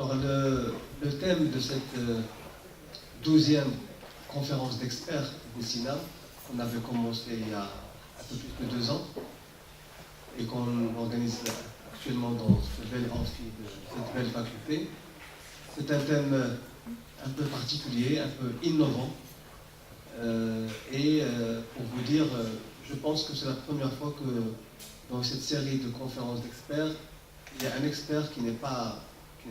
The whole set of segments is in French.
Alors, le thème de cette 12e conférence d'experts du SINA, qu'on avait commencé il y a un peu plus de 2 ans, et qu'on organise actuellement dans ce bel amphi de cette belle faculté, c'est un thème un peu particulier, un peu innovant. Pour vous dire, je pense que c'est la première fois que dans cette série de conférences d'experts, il y a un expert qui n'est pas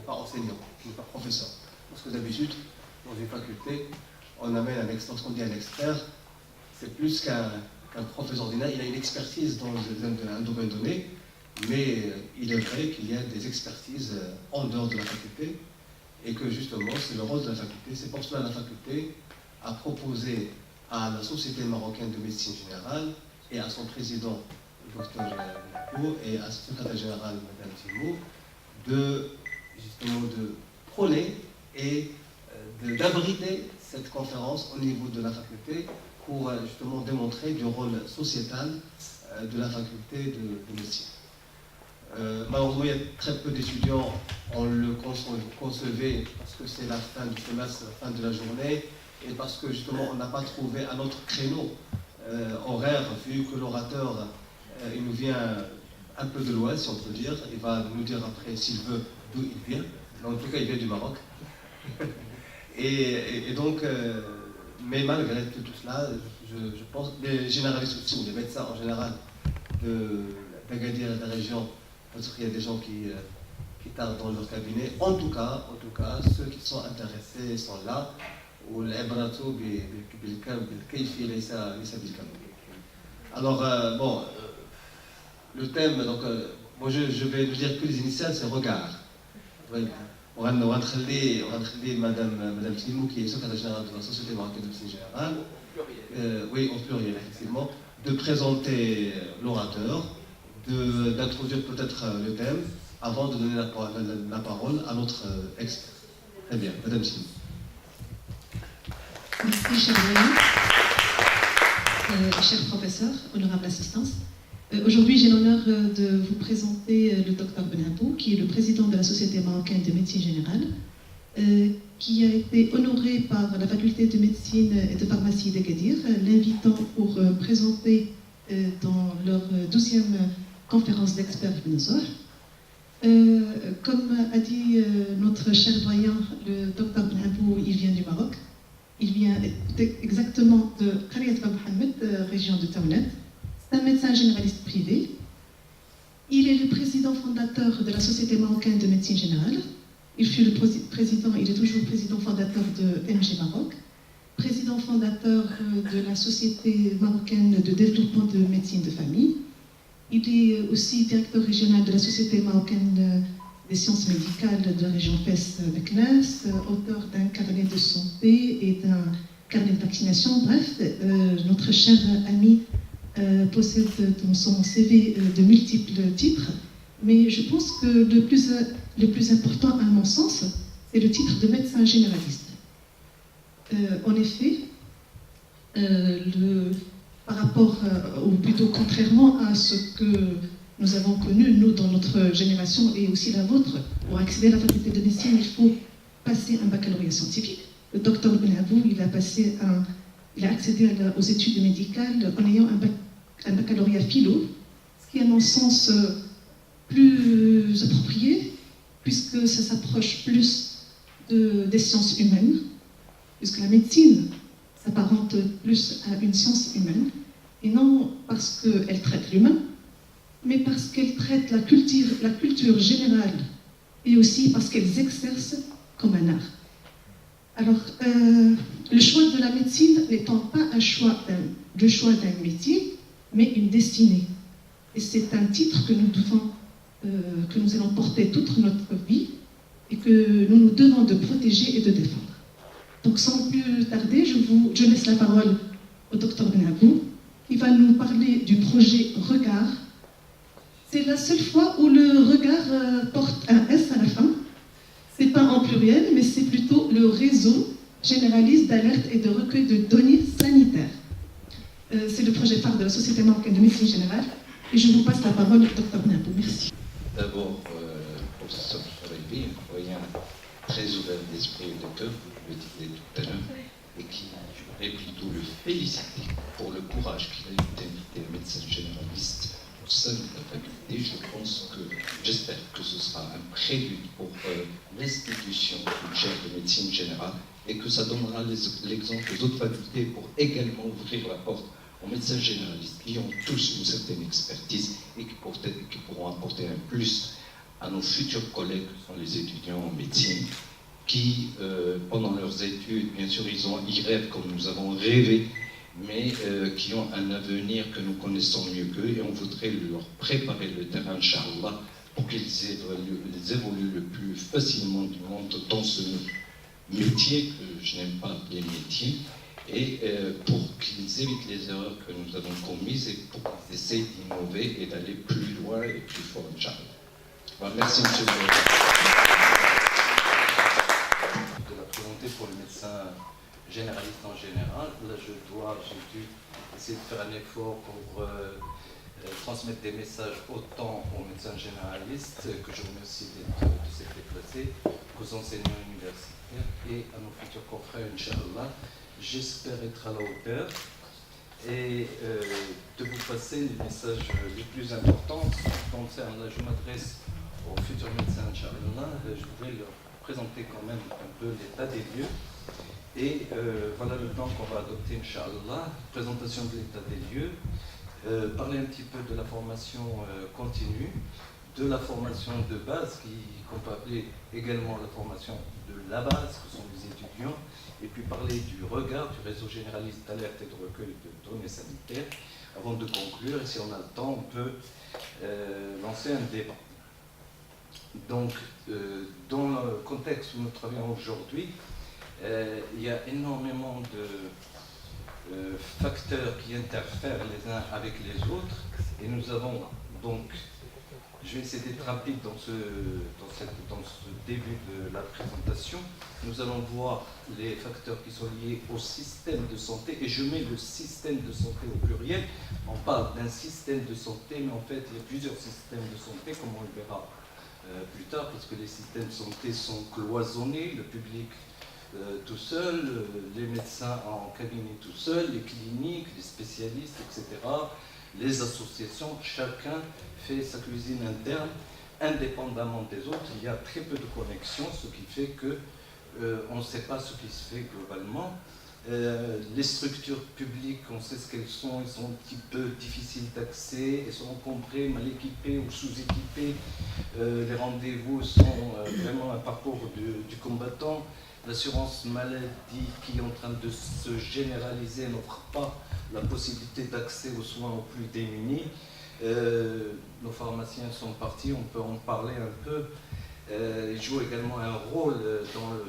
enseignant, qui n'est pas professeur. Parce que d'habitude, dans une faculté, on amène un expert. Lorsqu'on dit un expert, c'est plus qu'un professeur ordinaire. Il a une expertise dans un domaine donné, mais il est vrai qu'il y a des expertises en dehors de la faculté et que justement, c'est le rôle de la faculté. C'est pour cela que la faculté a proposé à la Société marocaine de médecine générale et à son président, le Dr Benabou, et à son secrétaire général, Mme Timou, de prôner et d'abriter cette conférence au niveau de la faculté pour justement démontrer du rôle sociétal de la faculté de médecine. Malheureusement, il y a très peu d'étudiants, on le concevait parce que c'est la fin du semestre, la fin de la journée, et parce que justement on n'a pas trouvé un autre créneau horaire, vu que l'orateur il nous vient un peu de loin, si on peut dire. Il va nous dire après s'il veut d'où il vient, mais en tout cas il vient du Maroc. et donc, mais malgré tout cela, je pense que les généralistes aussi, ou les médecins en général d'Agadir et de la région, parce qu'il y a des gens qui tardent dans leur cabinet. En tout cas, ceux qui sont intéressés sont là. Alors, bon, le thème, donc, moi je vais vous dire que les initiales, c'est regard. On va entrer Madame Timou, qui est secrétaire générale de la Société marocaine de médecine générale. Oui, au pluriel, effectivement. De présenter l'orateur, d'introduire peut-être le thème, avant de donner la parole à notre expert. Très bien, Madame Timou. Merci, cher cher professeur, honorable assistance. Aujourd'hui, j'ai l'honneur de vous présenter le Dr Benabou, qui est le président de la Société marocaine de médecine générale, qui a été honoré par la faculté de médecine et de pharmacie d'Agadir, l'invitant pour présenter dans leur 12e conférence d'experts Benazor. Comme a dit notre cher doyen, le Dr Benabou, il vient du Maroc. Il vient exactement de Qaryat Bab Mohamed, région de Taounet. C'est un médecin généraliste privé. Il est le président fondateur de la Société marocaine de médecine générale. Il fut le président, il est toujours président fondateur de MG Maroc, président fondateur de la Société marocaine de développement de médecine de famille. Il est aussi directeur régional de la Société marocaine des sciences médicales de la région Fès-Meknès, auteur d'un carnet de santé et d'un carnet de vaccination. Bref, notre cher ami possède dans son CV de multiples titres, mais je pense que le plus important à mon sens, c'est le titre de médecin généraliste. En effet, par rapport, ou plutôt contrairement à ce que nous avons connu, nous, dans notre génération et aussi la vôtre, pour accéder à la faculté de médecine, il faut passer un baccalauréat scientifique. Le docteur Benabou, il a accédé aux études médicales en ayant un baccalauréat philo, ce qui est à mon sens plus approprié, puisque ça s'approche plus des sciences humaines, puisque la médecine s'apparente plus à une science humaine, et non parce qu'elle traite l'humain, mais parce qu'elle traite la culture générale, et aussi parce qu'elle exerce comme un art. Alors, le choix de la médecine n'étant pas le choix d'un métier, mais une destinée. Et c'est un titre que nous allons porter toute notre vie et que nous nous devons de protéger et de défendre. Donc, sans plus tarder, je laisse la parole au docteur Benabou, qui va nous parler du projet Regard. C'est la seule fois où le regard porte un S à la fin. C'est pas en pluriel, mais c'est plutôt le réseau généraliste d'alerte et de recueil de données sanitaires. C'est le projet phare de la Société marocaine de médecine générale. Et je vous passe la parole au docteur Benabou. Merci. D'abord, professeur Charibi, doyen très ouvert d'esprit et de cœur, vous le disiez tout à l'heure, et qui j'aimerais plutôt le féliciter pour le courage qu'il a eu d'inviter un médecin généraliste au sein de la faculté. J'espère que ce sera un prélude pour l'institution d'une chaire de médecine générale et que ça donnera l'exemple aux autres facultés pour également ouvrir la porte aux médecins généralistes qui ont tous une certaine expertise et qui pourront apporter un plus à nos futurs collègues qui sont les étudiants en médecine qui, pendant leurs études, bien sûr, ils rêvent comme nous avons rêvé, mais qui ont un avenir que nous connaissons mieux qu'eux et on voudrait leur préparer le terrain, Inch'Allah, pour qu'ils évoluent le plus facilement du monde dans ce métier que je n'aime pas appeler métier, et pour qu'ils évitent les erreurs que nous avons commises et pour qu'ils essayent d'innover et d'aller plus loin et plus fort, Inch'Allah. Voilà, merci, monsieur le de la volonté pour le médecin généraliste en général. Là, j'ai dû essayer de faire un effort pour transmettre des messages autant aux médecins généralistes, que je remercie de s'être déplacés, qu'aux enseignants universitaires et à nos futurs confrères, Inch'Allah. J'espère être à la hauteur et de vous passer les messages les plus importants concernant. Là, je m'adresse aux futurs médecins, Inch'Allah. Je voudrais leur présenter quand même un peu l'état des lieux. Et voilà le plan qu'on va adopter, Inch'Allah. Présentation de l'état des lieux, parler un petit peu de la formation continue, de la formation de base, qu'on peut appeler également la formation de la base, que sont les étudiants, et puis parler du regard du réseau généraliste d'alerte et de recueil de données sanitaires. Avant de conclure, et si on a le temps, on peut lancer un débat. Donc, dans le contexte où nous travaillons aujourd'hui, il y a énormément de facteurs qui interfèrent les uns avec les autres, et nous avons donc, je vais essayer d'être rapide dans ce début de la présentation. Nous allons voir les facteurs qui sont liés au système de santé, et je mets le système de santé au pluriel. On parle d'un système de santé, mais en fait il y a plusieurs systèmes de santé, comme on le verra plus tard, parce que les systèmes de santé sont cloisonnés, le public tout seul, les médecins en cabinet tout seul, les cliniques, les spécialistes, etc., les associations, chacun fait sa cuisine interne, indépendamment des autres. Il y a très peu de connexions, ce qui fait que on ne sait pas ce qui se fait globalement. Les structures publiques, on sait ce qu'elles sont, elles sont un petit peu difficiles d'accès, elles sont encombrées, mal équipées ou sous-équipées. Les rendez-vous sont vraiment un parcours du combattant. L'assurance maladie qui est en train de se généraliser n'offre pas la possibilité d'accès aux soins aux plus démunis. Nos pharmaciens sont partis, on peut en parler un peu. Ils jouent également un rôle,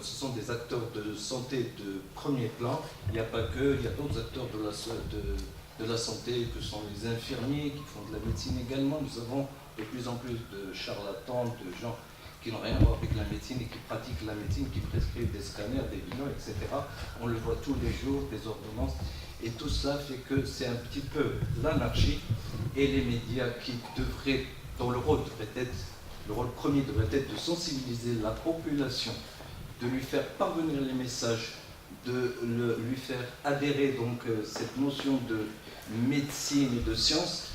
ce sont des acteurs de santé de premier plan. Il n'y a pas que, il y a d'autres acteurs de la santé que sont les infirmiers qui font de la médecine également. Nous avons de plus en plus de charlatans, de gens qui n'ont rien à voir avec la médecine et qui pratiquent la médecine, qui prescrivent des scanners, des bilans, etc. On le voit tous les jours, des ordonnances. Et tout ça fait que c'est un petit peu l'anarchie, et les médias qui devraient, dont le rôle premier devrait être de sensibiliser la population, de lui faire parvenir les messages, de lui faire adhérer donc cette notion de médecine et de science.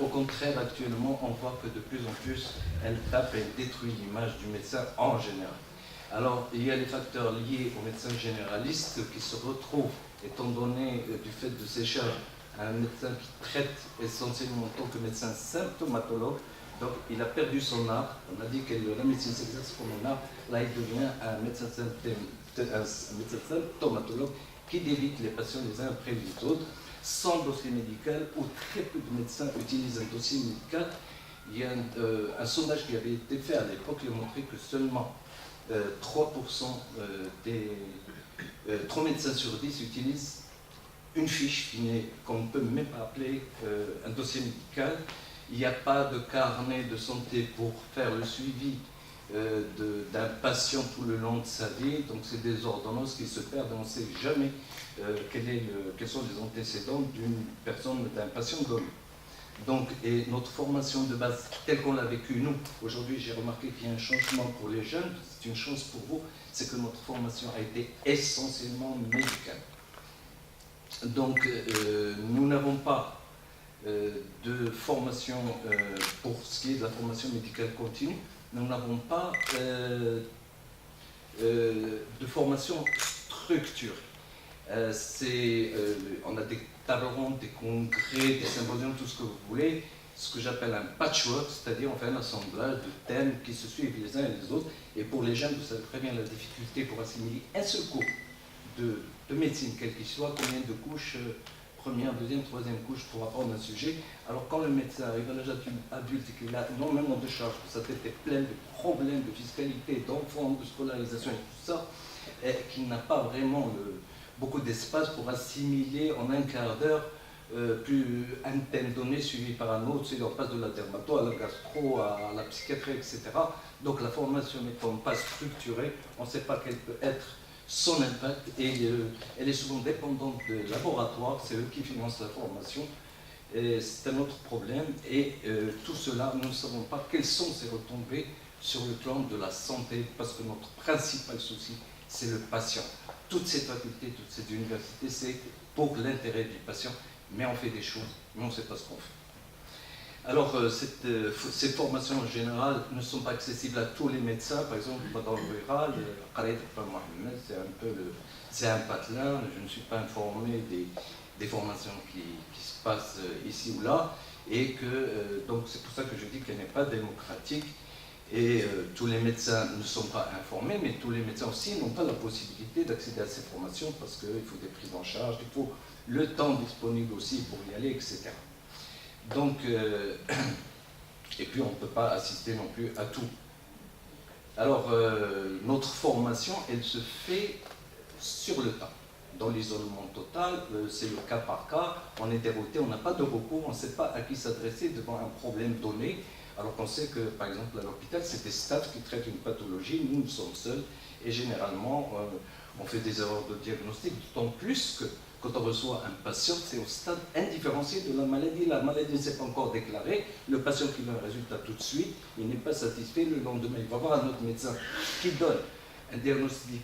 Au contraire, actuellement, on voit que de plus en plus, elle tape et détruit l'image du médecin en général. Alors, il y a les facteurs liés aux médecins généralistes qui se retrouvent, étant donné du fait de ses charges, un médecin qui traite essentiellement en tant que médecin symptomatologue. Donc, il a perdu son art. On a dit que la médecine s'exerce comme un art. Là, il devient un médecin symptomatologue qui débite les patients les uns après les autres, sans dossier médical, ou très peu de médecins utilisent un dossier médical. Il y a un sondage qui avait été fait à l'époque qui a montré que seulement 3% des 3 médecins sur 10 utilisent une fiche qu'on ne peut même pas appeler un dossier médical. Il n'y a pas de carnet de santé pour faire le suivi d'un patient tout le long de sa vie. Donc c'est des ordonnances qui se perdent. On ne sait jamais quels sont les antécédents d'une personne, d'un patient donné. Donc, et notre formation de base, telle qu'on l'a vécue, nous, aujourd'hui, j'ai remarqué qu'il y a un changement pour les jeunes, c'est une chance pour vous, c'est que notre formation a été essentiellement médicale. Donc, nous n'avons pas de formation, pour ce qui est de la formation médicale continue, nous n'avons pas de formation structurée. On a des tables rondes, des congrès, des symposiums, tout ce que vous voulez, ce que j'appelle un patchwork, c'est-à-dire on fait un assemblage de thèmes qui se suivent les uns et les autres. Et pour les jeunes, vous savez très bien la difficulté pour assimiler un seul cours de médecine, quel qu'il soit, combien de couches, première, deuxième, troisième couche pour apprendre un sujet. Alors quand le médecin arrive à l'âge adulte et qu'il a énormément de charges, que sa tête est pleine de problèmes de fiscalité, d'enfants, de scolarisation et tout ça, et qu'il n'a pas vraiment beaucoup d'espace pour assimiler en un quart d'heure plus un thème donné suivi par un autre, on passe de la dermato à la gastro, à la psychiatrie, etc. Donc la formation n'étant pas structurée, on ne sait pas quel peut être son impact et elle est souvent dépendante des laboratoires, c'est eux qui financent la formation. C'est un autre problème et tout cela, nous ne savons pas quelles sont ces retombées sur le plan de la santé, parce que notre principal souci, c'est le patient. Toutes ces facultés, toutes ces universités, c'est pour l'intérêt du patient, mais on fait des choses, mais on ne sait pas ce qu'on fait. Alors, ces formations en général ne sont pas accessibles à tous les médecins. Par exemple, dans le rural, c'est un patelin, je ne suis pas informé des formations qui se passent ici ou là, et que donc c'est pour ça que je dis qu'elle n'est pas démocratique. Et tous les médecins ne sont pas informés, mais tous les médecins aussi n'ont pas la possibilité d'accéder à ces formations parce qu'il faut des prises en charge, il faut le temps disponible aussi pour y aller, etc. Donc, et puis on ne peut pas assister non plus à tout. Alors, notre formation, elle se fait sur le tas. Dans l'isolement total, c'est le cas par cas, on est dérouté, on n'a pas de recours, on ne sait pas à qui s'adresser devant un problème donné. Alors qu'on sait que, par exemple, à l'hôpital, c'est des staffs qui traitent une pathologie, nous sommes seuls, et généralement, on fait des erreurs de diagnostic, d'autant plus que quand on reçoit un patient, c'est au stade indifférencié de la maladie ne s'est pas encore déclarée, le patient qui veut un résultat tout de suite, il n'est pas satisfait, le lendemain, il va voir un autre médecin qui donne un diagnostic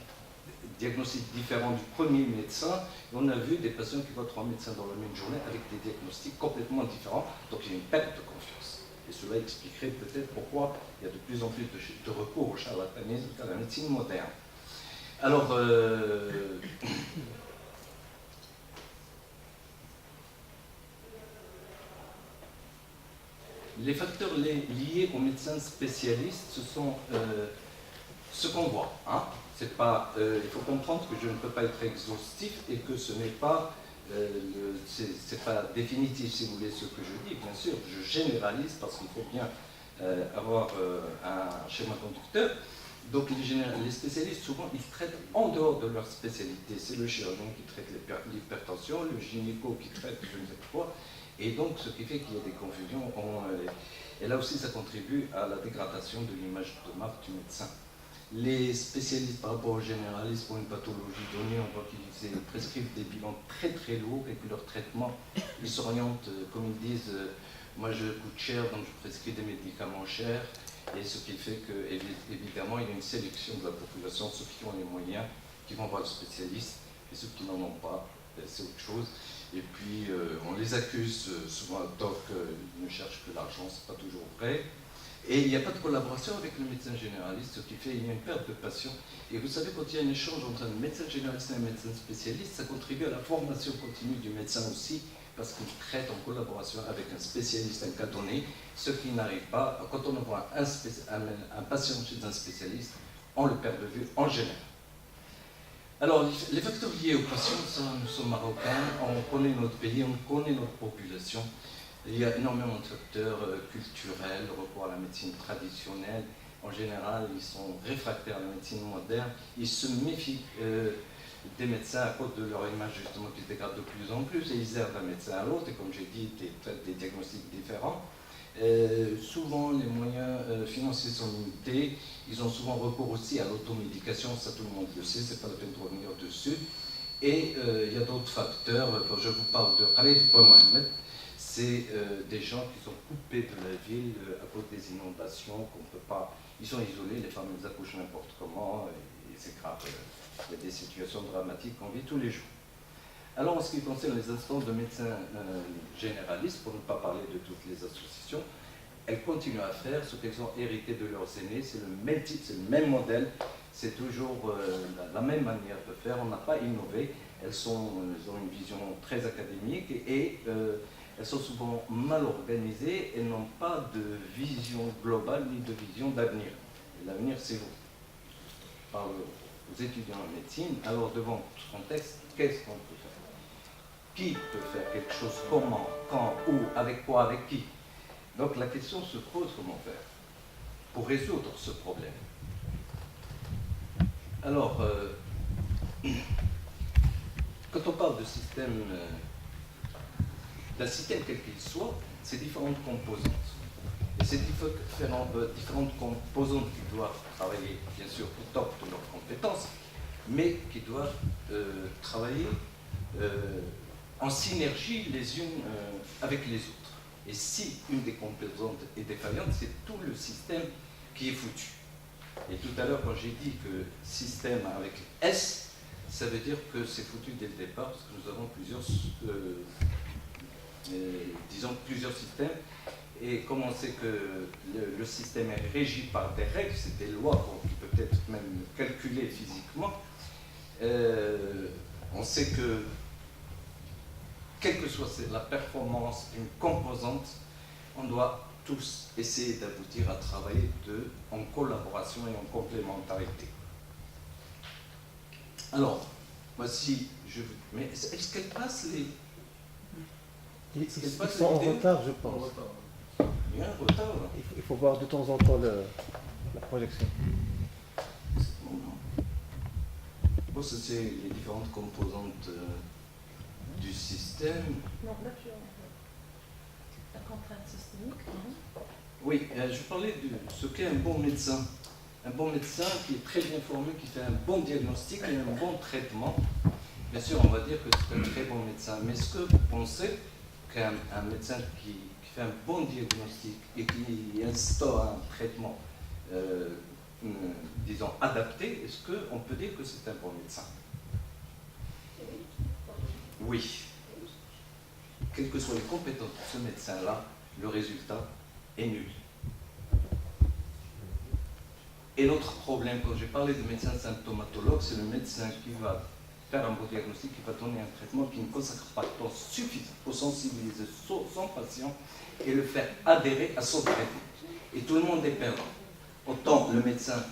différent du premier médecin, et on a vu des patients qui voient 3 médecins dans la même journée avec des diagnostics complètement différents, donc il y a une perte de confiance. Et cela expliquerait peut-être pourquoi il y a de plus en plus de recours au charlatanisme à la médecine moderne. Alors, les facteurs liés aux médecins spécialistes, ce sont ce qu'on voit. Hein. C'est pas, il faut comprendre que je ne peux pas être exhaustif et que ce n'est pas c'est pas définitif, si vous voulez, ce que je dis. Bien sûr, je généralise parce qu'il faut bien avoir un schéma conducteur. Donc les spécialistes, souvent, ils traitent en dehors de leur spécialité. C'est le chirurgien qui traite l'hypertension, le gynéco qui traite je ne sais quoi. Et donc, ce qui fait qu'il y a des confusions. Et là aussi, ça contribue à la dégradation de l'image de marque du médecin. Les spécialistes par rapport aux généralistes pour une pathologie donnée, on voit qu'ils prescrivent des bilans très très lourds et que leur traitement, ils s'orientent, comme ils disent, moi je coûte cher donc je prescris des médicaments chers, et ce qui fait que évidemment il y a une sélection de la population, ceux qui ont les moyens qui vont voir le spécialiste et ceux qui n'en ont pas, c'est autre chose. Et puis on les accuse souvent à tort qu'ils ne cherchent que l'argent, c'est pas toujours vrai. Et il n'y a pas de collaboration avec le médecin généraliste, ce qui fait qu'il y a une perte de patients. Et vous savez, quand il y a un échange entre un médecin généraliste et un médecin spécialiste, ça contribue à la formation continue du médecin aussi, parce qu'il traite en collaboration avec un spécialiste, un cas donné, ce qui n'arrive pas. Quand on envoie un patient chez un spécialiste, on le perd de vue en général. Alors, les facteurs liés aux patients, ça, nous sommes marocains, on connaît notre pays, on connaît notre population. Il y a énormément de facteurs culturels, le recours à la médecine traditionnelle. En général, ils sont réfractaires à la médecine moderne. Ils se méfient des médecins à cause de leur image, justement, qui se dégrade de plus en plus. Et ils errent d'un médecin à l'autre. Et comme j'ai dit, des diagnostics différents. Souvent, les moyens financiers sont limités. Ils ont souvent recours aussi à l'automédication. Ça, tout le monde le sait. C'est pas la peine de revenir dessus. Et il y a d'autres facteurs. Quand je vous parle de Khalid Mohamed, c'est des gens qui sont coupés de la ville à cause des inondations, qu'on peut pas. Ils sont isolés, les femmes elles accouchent n'importe comment, et c'est grave. Il y a des situations dramatiques qu'on vit tous les jours. Alors, en ce qui concerne les instances de médecins généralistes, pour ne pas parler de toutes les associations, elles continuent à faire ce qu'elles ont hérité de leurs aînés. C'est le même type, c'est le même modèle, c'est toujours la même manière de faire. On n'a pas innové. Elles ont une vision très académique et elles sont souvent mal organisées et n'ont pas de vision globale ni de vision d'avenir. L'avenir, c'est vous. Par aux étudiants en médecine, alors devant ce contexte, qu'est-ce qu'on peut faire? Qui peut faire quelque chose? Comment? Quand? Où? Avec quoi? Avec qui? Donc la question se pose, comment faire pour résoudre ce problème? Alors, quand on parle de système, d'un système quel qu'il soit, c'est différentes composantes. Et ces différentes composantes qui doivent travailler, bien sûr, au top de leurs compétences, mais qui doivent travailler en synergie les unes avec les autres. Et si une des composantes est défaillante, c'est tout le système qui est foutu. Et tout à l'heure, quand j'ai dit que système avec S, ça veut dire que c'est foutu dès le départ, parce que nous avons plusieurs systèmes. Et comme on sait que le système est régi par des règles, c'est des lois qui peuvent être même calculées physiquement, on sait que quelle que soit la performance d'une composante, on doit tous essayer d'aboutir à travailler en collaboration et en complémentarité. Alors, voici, mais est-ce qu'elle passe les... Ils sont en retard, je pense. Il y a un retard, là. Il faut voir de temps en temps la projection. Bon, ça c'est les différentes composantes du système. Non, là, la contrainte systémique. Oui, je parlais de ce qu'est un bon médecin. Un bon médecin qui est très bien formé, qui fait un bon diagnostic et un bon traitement. Bien sûr, on va dire que c'est un très bon médecin. Mais est-ce que vous pensez qu'un médecin qui fait un bon diagnostic et qui instaure un traitement, disons, adapté, est-ce qu'on peut dire que c'est un bon médecin? Oui. Quelles que soient les compétences de ce médecin-là, le résultat est nul. Et l'autre problème, quand j'ai parlé de médecin symptomatologue, c'est le médecin qui va faire un bon diagnostic, qui va donner un traitement, qui ne consacre pas de temps suffisant pour sensibiliser son patient et le faire adhérer à son traitement. Et tout le monde est perdant. Autant le médecin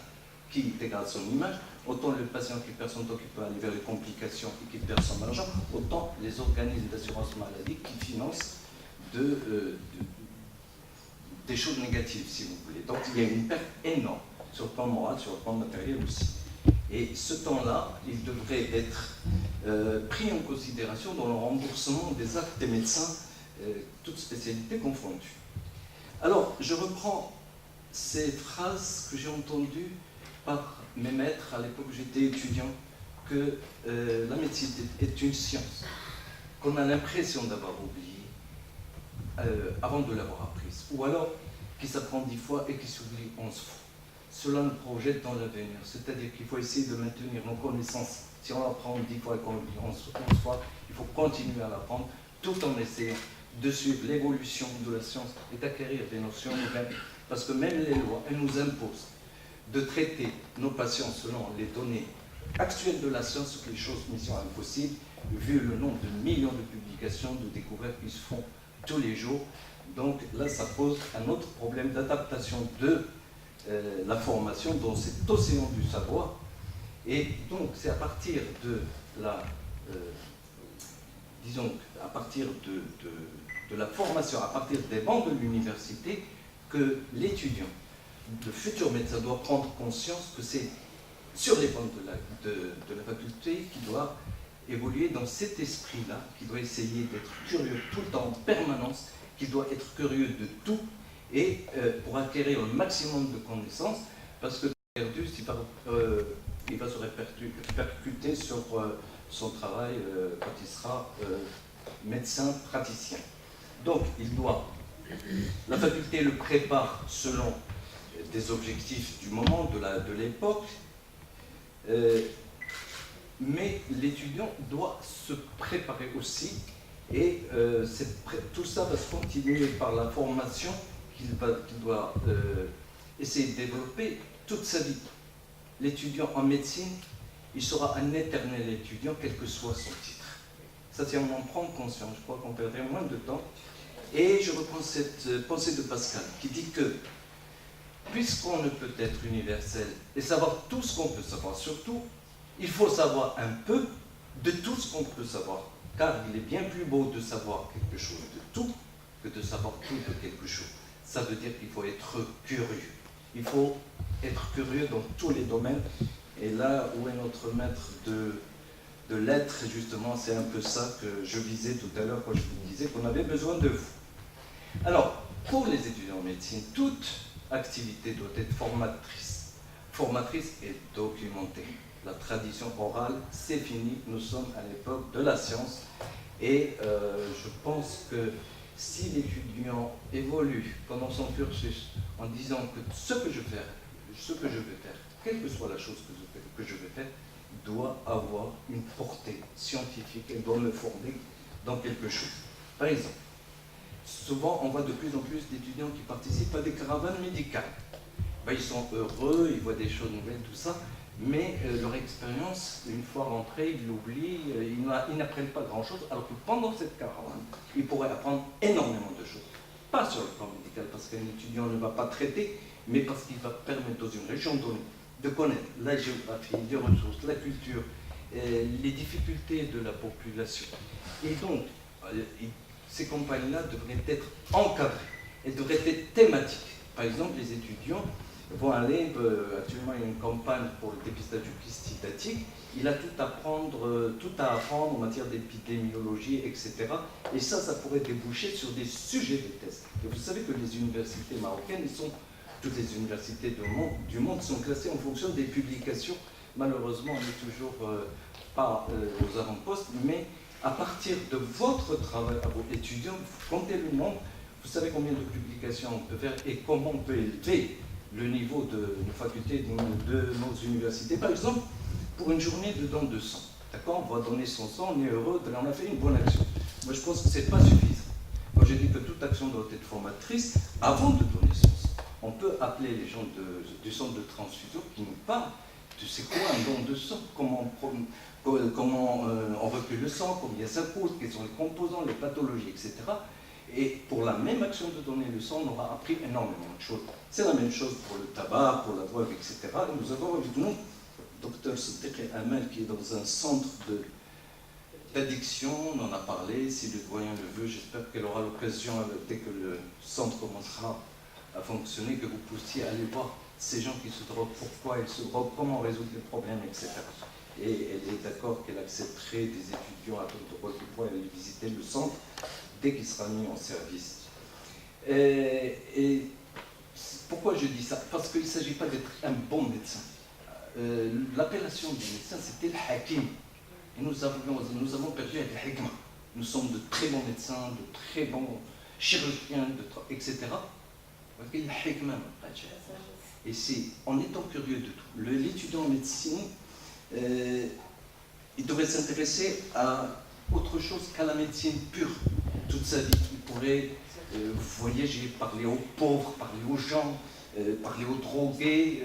qui dégrade son image, autant le patient qui perd son temps, qui peut aller vers les complications et qui perd son argent, autant les organismes d'assurance maladie qui financent des choses négatives, si vous voulez. Donc il y a une perte énorme sur le plan moral, sur le plan matériel aussi. Et ce temps-là, il devrait être pris en considération dans le remboursement des actes des médecins, toutes spécialités confondues. Alors, je reprends ces phrases que j'ai entendues par mes maîtres à l'époque où j'étais étudiant, que la médecine est une science qu'on a l'impression d'avoir oubliée avant de l'avoir apprise, ou alors qui s'apprend 10 fois et qui s'oublie 11 fois. Cela nous projette dans l'avenir, c'est-à-dire qu'il faut essayer de maintenir nos connaissances. Si on apprend 10 fois et qu'on oublie 11 fois, il faut continuer à l'apprendre tout en essayant de suivre l'évolution de la science et d'acquérir des notions nouvelles. Parce que même les lois, elles nous imposent de traiter nos patients selon les données actuelles de la science, les choses mission impossibles, vu le nombre de millions de publications, de découvertes qui se font tous les jours. Donc là, ça pose un autre problème d'adaptation de la formation dans cet océan du savoir. Et donc, c'est à partir de la... disons, à partir de la formation, à partir des bancs de l'université, que l'étudiant, le futur médecin, doit prendre conscience que c'est sur les bancs de la faculté qu'il doit évoluer dans cet esprit-là, qu'il doit essayer d'être curieux tout le temps, en permanence, qu'il doit être curieux de tout, et pour acquérir le maximum de connaissances, parce que perdu, il va se répercuter sur son travail quand il sera médecin praticien. Donc, la faculté le prépare selon des objectifs du moment, de l'époque, mais l'étudiant doit se préparer aussi, et tout ça va se continuer par la formation qu'il doit essayer de développer toute sa vie. L'étudiant en médecine, il sera un éternel étudiant, quel que soit son titre. Ça, c'est on en prend conscience. Je crois qu'on perdrait moins de temps. Et je reprends cette pensée de Pascal, qui dit que, puisqu'on ne peut être universel et savoir tout ce qu'on peut savoir, surtout, il faut savoir un peu de tout ce qu'on peut savoir. Car il est bien plus beau de savoir quelque chose de tout que de savoir tout de quelque chose. Ça veut dire qu'il faut être curieux. Il faut être curieux dans tous les domaines. Et là où est notre maître de l'être, justement, c'est un peu ça que je visais tout à l'heure quand je vous disais qu'on avait besoin de vous. Alors, pour les étudiants en médecine, toute activité doit être formatrice et documentée. La tradition orale, c'est fini, nous sommes à l'époque de la science, et je pense que si l'étudiant évolue pendant son cursus en disant que ce que je veux faire, quelle que soit la chose que je veux faire, doit avoir une portée scientifique, elle doit me former dans quelque chose. Par exemple, souvent on voit de plus en plus d'étudiants qui participent à des caravanes médicales. Ben, ils sont heureux, ils voient des choses nouvelles, tout ça, mais leur expérience, une fois rentrés, ils l'oublient, ils n'apprennent pas grand-chose, alors que pendant cette caravane, ils pourraient apprendre énormément de choses. Pas sur le plan médical, parce qu'un étudiant ne va pas traiter, mais parce qu'il va permettre dans une région donnée de connaître la géographie, les ressources, la culture, les difficultés de la population. Et donc, ces campagnes-là devraient être encadrées, elles devraient être thématiques. Par exemple, les étudiants vont aller, actuellement il y a une campagne pour le dépistage du pistidatique, il a tout à apprendre en matière d'épidémiologie, etc. Et ça pourrait déboucher sur des sujets de thèse. Et vous savez que les universités marocaines, toutes les universités du monde sont classées en fonction des publications. Malheureusement, on n'est toujours pas aux avant-postes, mais à partir de votre travail à vos étudiants, vous comptez le nombre, vous savez combien de publications on peut faire et comment on peut élever le niveau de nos facultés, de nos universités. Par exemple, pour une journée de don de sang, d'accord, on va donner son sang, on est heureux, on a fait une bonne action. Moi, je pense que ce n'est pas suffisant. Quand je dis que toute action doit être formatrice, avant de donner son sang, on peut appeler les gens du centre de transfusion qui nous parlent de c'est quoi un don de sang, comment on recueille le sang, combien ça coûte, quels sont les composants, les pathologies, etc. Et pour la même action de donner le sang, on aura appris énormément de choses. C'est la même chose pour le tabac, pour la drogue, etc. Et nous avons évidemment le docteur Sadiq Amal qui est dans un centre d'addiction, on en a parlé, si le doyen le veut, j'espère qu'elle aura l'occasion, dès que le centre commencera à fonctionner, que vous puissiez aller voir ces gens qui se droguent, pourquoi ils se droguent, comment résoudre les problèmes, etc. Et elle est d'accord qu'elle accepterait des étudiants à Tontoro qui pourraient aller visiter le centre dès qu'il sera mis en service. Et pourquoi je dis ça? Parce qu'il ne s'agit pas d'être un bon médecin. L'appellation du médecin, c'était le hakim. Et nous avons perdu avec le hikmah. Nous sommes de très bons médecins, de très bons chirurgiens, etc. Et c'est en étant curieux de tout. L'étudiant en médecine, il devrait s'intéresser à autre chose qu'à la médecine pure. Toute sa vie, il pourrait voyager, parler aux pauvres, parler aux gens, parler aux drogués,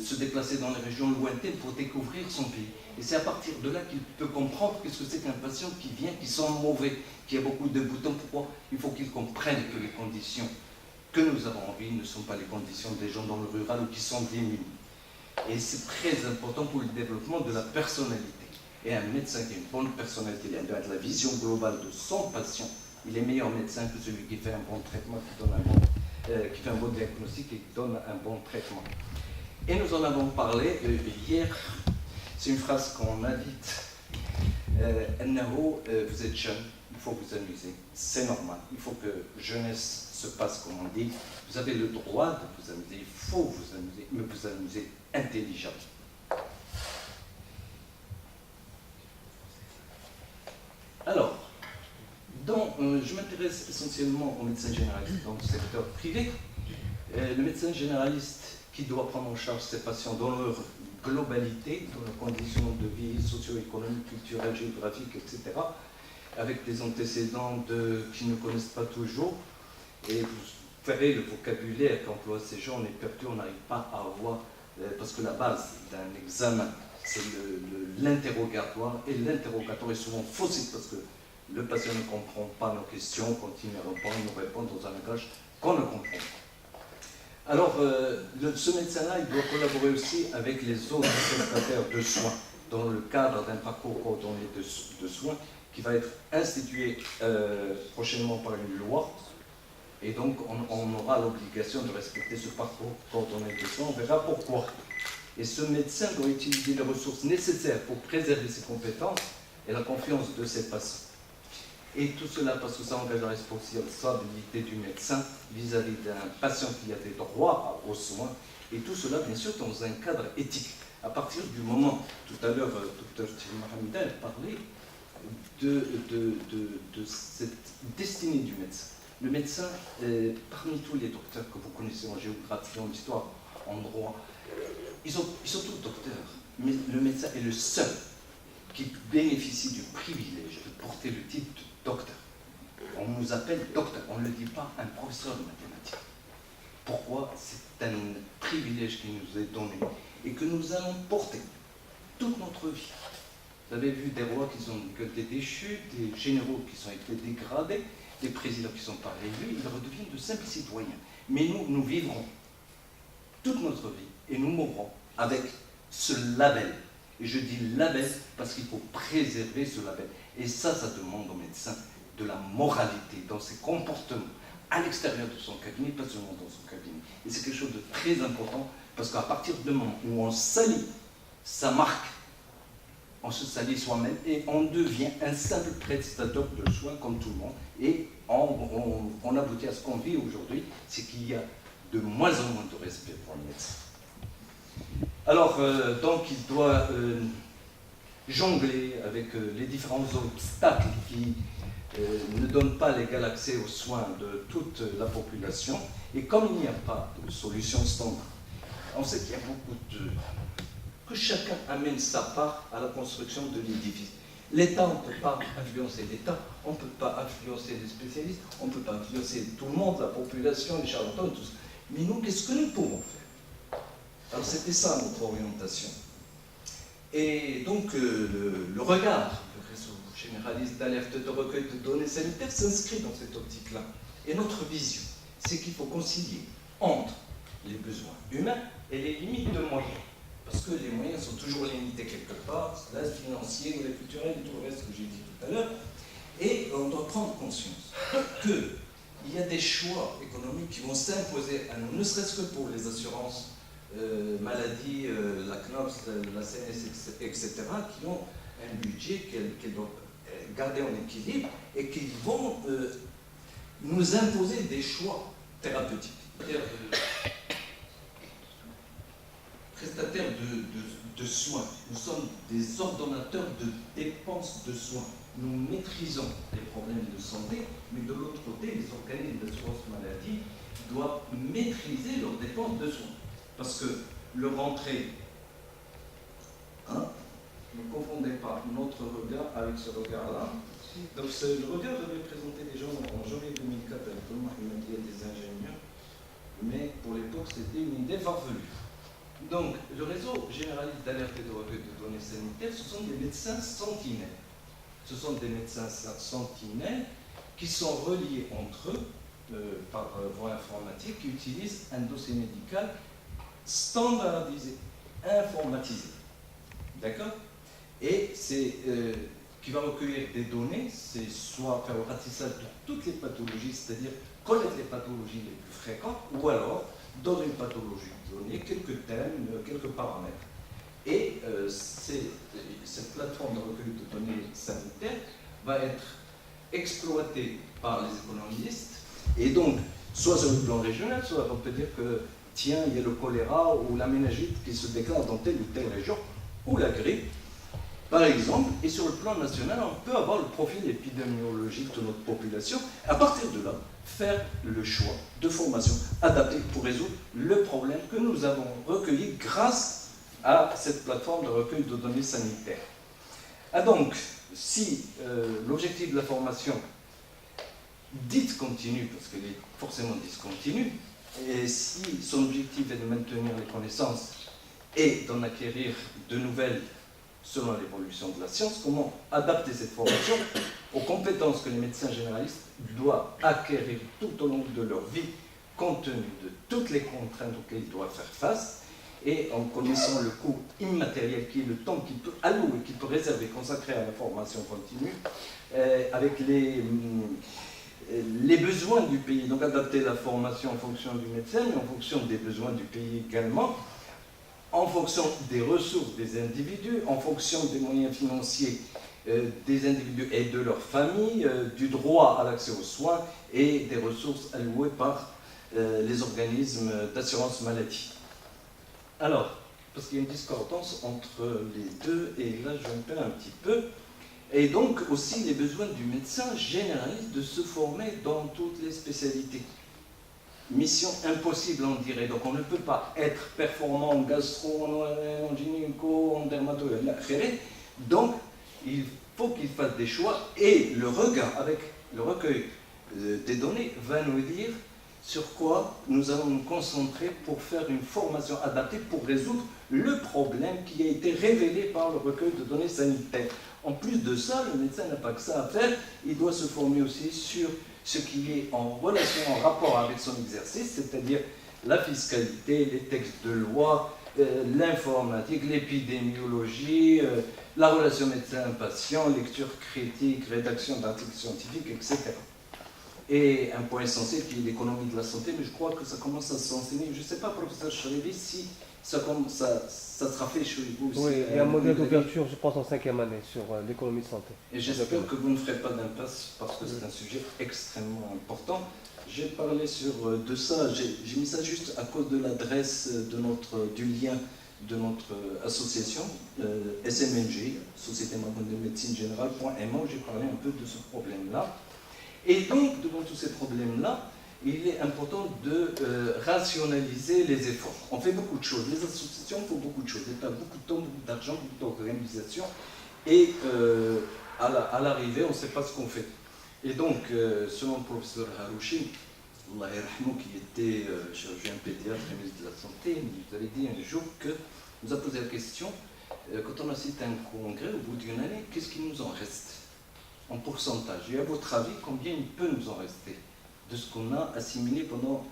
se déplacer dans les régions lointaines pour découvrir son pays. Et c'est à partir de là qu'il peut comprendre qu'est-ce que c'est qu'un patient qui vient, qui sent mauvais, qui a beaucoup de boutons. Pourquoi? Il faut qu'il comprenne que les conditions que nous avons envie ne sont pas les conditions des gens dans le rural ou qui sont démunis. Et c'est très important pour le développement de la personnalité. Et un médecin qui a une bonne personnalité, il a de la vision globale de son patient, il est meilleur médecin que celui qui fait un bon traitement, qui fait un bon diagnostic et qui donne un bon traitement. Et nous en avons parlé hier, c'est une phrase qu'on a dite, vous êtes jeune, il faut vous amuser, c'est normal, il faut que jeunesse se passe comme on dit, vous avez le droit de vous amuser, il faut vous amuser, mais vous amuser intelligemment. Alors, Je m'intéresse essentiellement aux médecins généralistes dans le secteur privé. Le médecin généraliste qui doit prendre en charge ses patients dans leur globalité, dans leurs conditions de vie socio-économiques, culturelles, géographiques, etc., avec des antécédents qui ne connaissent pas toujours. Et vous verrez le vocabulaire qu'emploient ces gens, on est perdu, on n'arrive pas à avoir, parce que la base d'un examen, c'est l'interrogatoire, et l'interrogatoire est souvent faussé, parce que le patient ne comprend pas nos questions, quand il nous répond dans un langage qu'on ne comprend pas. Alors, ce médecin-là, il doit collaborer aussi avec les autres prestataires de soins, dans le cadre d'un parcours coordonné de soins, qui va être institué prochainement par une loi. Et donc, on aura l'obligation de respecter ce parcours coordonné de soins. On verra pourquoi. Et ce médecin doit utiliser les ressources nécessaires pour préserver ses compétences et la confiance de ses patients. Et tout cela parce que ça engage la responsabilité du médecin vis-à-vis d'un patient qui a des droits aux soins. Et tout cela, bien sûr, dans un cadre éthique. À partir du moment, tout à l'heure, Dr Mohamida parlait de cette destinée du médecin. Le médecin, parmi tous les docteurs que vous connaissez en géographie, en histoire, en droit, ils sont tous docteurs, mais le médecin est le seul qui bénéficie du privilège de porter le titre de docteur. On nous appelle docteur, on ne le dit pas un professeur de mathématiques. Pourquoi? C'est un privilège qui nous est donné et que nous allons porter toute notre vie. Vous avez vu des rois qui ont été déchus, des généraux qui ont été dégradés, des présidents qui ne sont pas élus, ils redeviennent de simples citoyens. Mais nous vivrons toute notre vie et nous mourrons avec ce label. Et je dis label parce qu'il faut préserver ce label. Et ça demande au médecin de la moralité dans ses comportements, à l'extérieur de son cabinet, pas seulement dans son cabinet. Et c'est quelque chose de très important parce qu'à partir du moment où on salit sa marque, on se salit soi-même et on devient un simple prestataire de soins comme tout le monde. Et on aboutit à ce qu'on vit aujourd'hui, c'est qu'il y a de moins en moins de respect pour le médecin. Alors, donc, il doit jongler avec les différents obstacles qui ne donnent pas l'égal accès aux soins de toute la population. Et comme il n'y a pas de solution standard, on sait qu'il y a beaucoup que chacun amène sa part à la construction de l'édifice. L'État, on ne peut pas influencer l'État, on ne peut pas influencer les spécialistes, on ne peut pas influencer tout le monde, la population, les charlatans, tout ça. Mais nous, qu'est-ce que nous pouvons faire? Alors c'était ça notre orientation. Et donc le regard du réseau généraliste d'alerte de recueil de données sanitaires s'inscrit dans cette optique-là. Et notre vision, c'est qu'il faut concilier entre les besoins humains et les limites de moyens. Parce que les moyens sont toujours limités quelque part, là, financiers, ou les culturels et tout le reste que j'ai dit tout à l'heure. Et on doit prendre conscience qu'il y a des choix économiques qui vont s'imposer à nous, ne serait-ce que pour les assurances maladie, la CNOPS, la CNS, etc., qui ont un budget qu'elles doivent garder en équilibre et qui vont nous imposer des choix thérapeutiques. Prestataires de soins. Nous sommes des ordonnateurs de dépenses de soins. Nous maîtrisons les problèmes de santé, mais de l'autre côté, les organismes d'assurance maladie doivent maîtriser leurs dépenses de soins. Parce que leur entrée, ne confondez pas notre regard avec ce regard-là. Donc le regard devait présenter des gens en janvier 2004 avec Thomas Mohamedi et des ingénieurs, mais pour l'époque c'était une idée farfelue. Donc, le réseau généraliste d'alerte et de recueil de données sanitaires, ce sont des médecins sentinelles. Ce sont des médecins sentinelles qui sont reliés entre eux par voie informatique, qui utilisent un dossier médical standardisé, informatisé. D'accord? Et c'est qui va recueillir des données, c'est soit faire le ratissage de toutes les pathologies, c'est-à-dire connaître les pathologies les plus fréquentes, ou alors, dans une pathologie donnée, quelques thèmes, quelques paramètres. Et cette plateforme de recueil de données sanitaires va être exploitée par les économistes, et donc, soit sur le plan régional, soit on peut dire que, tiens, il y a le choléra ou la méningite qui se déclare dans telle ou telle région, ou la grippe, Par exemple, et sur le plan national, on peut avoir le profil épidémiologique de notre population, à partir de là, faire le choix de formation adaptée pour résoudre le problème que nous avons recueilli grâce à cette plateforme de recueil de données sanitaires. Ah donc, si l'objectif de la formation dite continue, parce qu'elle est forcément discontinue, et si son objectif est de maintenir les connaissances et d'en acquérir de nouvelles selon l'évolution de la science, comment adapter cette formation aux compétences que les médecins généralistes doivent acquérir tout au long de leur vie, compte tenu de toutes les contraintes auxquelles ils doivent faire face, et en connaissant le coût immatériel qui est le temps qu'il peut allouer, qu'il peut réserver, consacrer à la formation continue, avec les besoins du pays. Donc adapter la formation en fonction du médecin, mais en fonction des besoins du pays également, en fonction des ressources des individus, en fonction des moyens financiers des individus et de leur famille, du droit à l'accès aux soins et des ressources allouées par les organismes d'assurance maladie. Alors, parce qu'il y a une discordance entre les deux, et là je me perds un petit peu, et donc aussi les besoins du médecin généraliste de se former dans toutes les spécialités. Mission impossible, on dirait. Donc on ne peut pas être performant en gastro, en gynéco, en dermatologie. Donc il faut qu'il fasse des choix, et le regard avec le recueil des données va nous dire sur quoi nous allons nous concentrer pour faire une formation adaptée pour résoudre le problème qui a été révélé par le recueil de données sanitaires. En plus de ça, le médecin n'a pas que ça à faire, il doit se former aussi sur ce qui est en relation, en rapport avec son exercice, c'est-à-dire la fiscalité, les textes de loi, l'informatique, l'épidémiologie, la relation médecin-patient, lecture critique, rédaction d'articles scientifiques, etc. Et un point essentiel qui est l'économie de la santé, mais je crois que ça commence à s'enseigner. Je ne sais pas, professeur Chalevi, si ça sera fait chez vous aussi. Oui, il y a un modèle d'ouverture, je pense, en 5e année sur l'économie de santé. Et j'espère que vous ne ferez pas d'impasse, parce que c'est un sujet extrêmement important. J'ai parlé de ça, j'ai mis ça juste à cause de l'adresse du lien de notre association, SMNG, Société Marocaine de Médecine Générale.ma, où j'ai parlé un peu de ce problème-là. Et donc, devant tous ces problèmes-là, il est important de rationaliser les efforts. On fait beaucoup de choses, les associations font beaucoup de choses, elles perdent beaucoup de temps, beaucoup d'argent, beaucoup d'organisation, et à l'arrivée, on ne sait pas ce qu'on fait. Et donc, selon le professeur Harouchi, qui était chirurgien pédiatre et ministre de la Santé, il nous avait dit un jour que nous a posé la question, quand on assiste à un congrès, au bout d'une année, qu'est-ce qu'il nous en reste en pourcentage? Et à votre avis, combien il peut nous en rester de ce qu'on a assimilé pendant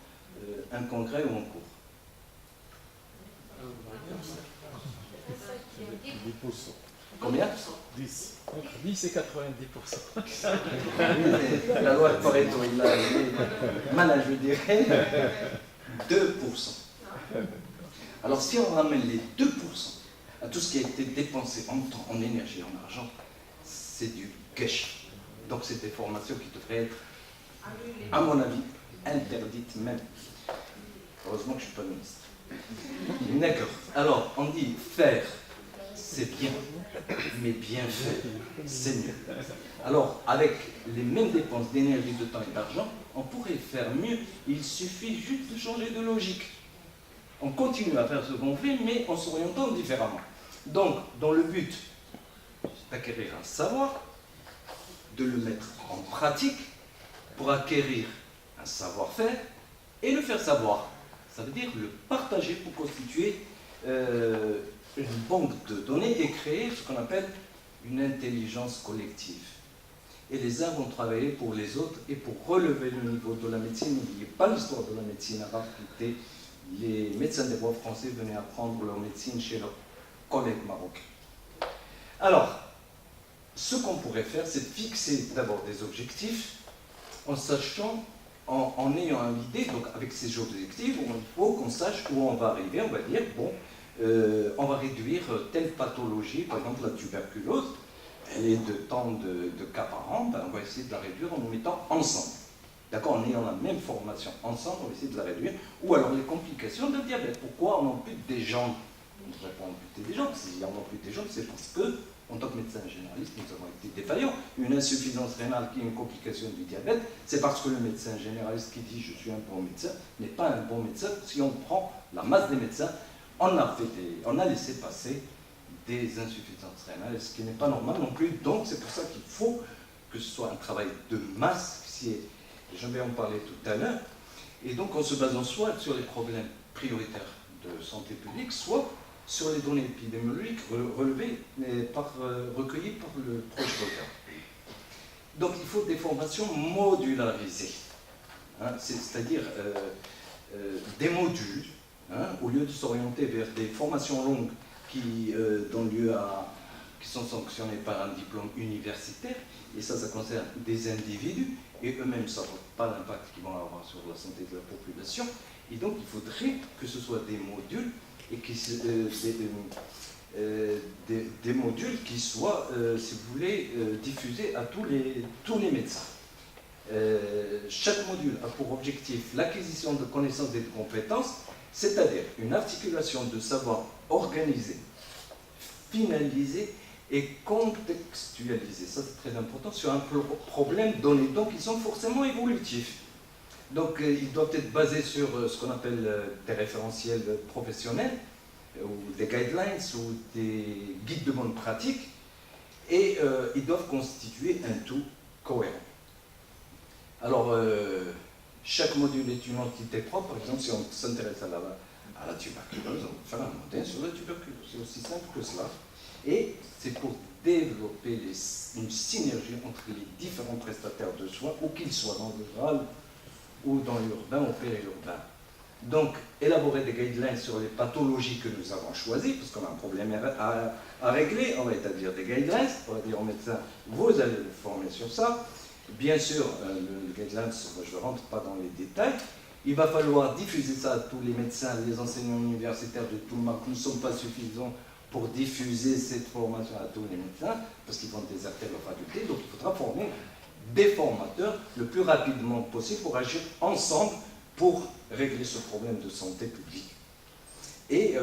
un congrès ou un cours? 10%. Combien? 10. Entre 10 et 90%. La loi de Pareto, il a mal, je dirais, 2%. Alors si on ramène les 2% à tout ce qui a été dépensé en temps, en énergie, en argent, c'est du gâchis. Donc c'est des formations qui devraient être, à mon avis, interdites même. Heureusement que je ne suis pas ministre. D'accord. Alors, on dit faire, c'est bien, mais bien fait, c'est mieux. Alors, avec les mêmes dépenses d'énergie, de temps et d'argent, on pourrait faire mieux. Il suffit juste de changer de logique. On continue à faire ce qu'on fait, mais en s'orientant différemment. Donc, dans le but d'acquérir un savoir, de le mettre en pratique pour acquérir un savoir-faire et le faire savoir. Ça veut dire le partager pour constituer une banque de données et créer ce qu'on appelle une intelligence collective. Et les uns vont travailler pour les autres et pour relever le niveau de la médecine. N'oubliez pas l'histoire de la médecine arabe qui était les médecins des rois français venaient apprendre leur médecine chez leurs collègues marocains. Alors, ce qu'on pourrait faire, c'est fixer d'abord des objectifs en sachant, en ayant une idée, donc avec ces objectifs, il faut qu'on sache où on va arriver. On va dire, bon, on va réduire telle pathologie, par exemple la tuberculose, elle est de tant de cas par an, ben on va essayer de la réduire en nous mettant ensemble. D'accord, en ayant la même formation ensemble, on va essayer de la réduire. Ou alors les complications de diabète. Pourquoi on ampute des jambes? On ne devrait pas amputer des jambes. Si on ampute des jambes, c'est parce que En tant que médecin généraliste, nous avons été défaillants. Une insuffisance rénale qui est une complication du diabète, c'est parce que le médecin généraliste qui dit « je suis un bon médecin » n'est pas un bon médecin. Si on prend la masse des médecins, on a laissé passer des insuffisances rénales, ce qui n'est pas normal non plus. Donc c'est pour ça qu'il faut que ce soit un travail de masse, je vais en parler tout à l'heure, et donc en se basant soit sur les problèmes prioritaires de santé publique, soit sur les données épidémiologiques recueillies par le proche vocal. Donc il faut des formations modularisées, hein, c'est-à-dire des modules, hein, au lieu de s'orienter vers des formations longues qui sont sanctionnées par un diplôme universitaire, et ça concerne des individus, et eux-mêmes ne savent pas l'impact qu'ils vont avoir sur la santé de la population. Et donc il faudrait que ce soit des modules, et des modules qui soient, si vous voulez, diffusés à tous les médecins. Chaque module a pour objectif l'acquisition de connaissances et de compétences, c'est-à-dire une articulation de savoir organisé, finalisé et contextualisé. Ça, c'est très important sur un problème donné. Donc, ils sont forcément évolutifs. Donc, ils doivent être basés sur ce qu'on appelle des référentiels professionnels, ou des guidelines, ou des guides de bonne pratique, et ils doivent constituer un tout cohérent. Alors, chaque module est une entité propre. Par exemple, si on s'intéresse à la tuberculose, on va faire un modèle sur la tuberculose. C'est aussi simple que cela. Et c'est pour développer une synergie entre les différents prestataires de soins, où qu'ils soient dans le rural ou dans l'urbain ou périurbain. Donc, élaborer des guidelines sur les pathologies que nous avons choisies, parce qu'on a un problème à régler, on va établir des guidelines, on va dire aux médecins, vous allez vous former sur ça. Bien sûr, le guidelines, je ne rentre pas dans les détails. Il va falloir diffuser ça à tous les médecins, les enseignants universitaires de tout le monde. Nous ne sommes pas suffisants pour diffuser cette formation à tous les médecins, parce qu'ils vont déserter leur faculté. Donc il faudra former des formateurs le plus rapidement possible pour agir ensemble pour régler ce problème de santé publique. Et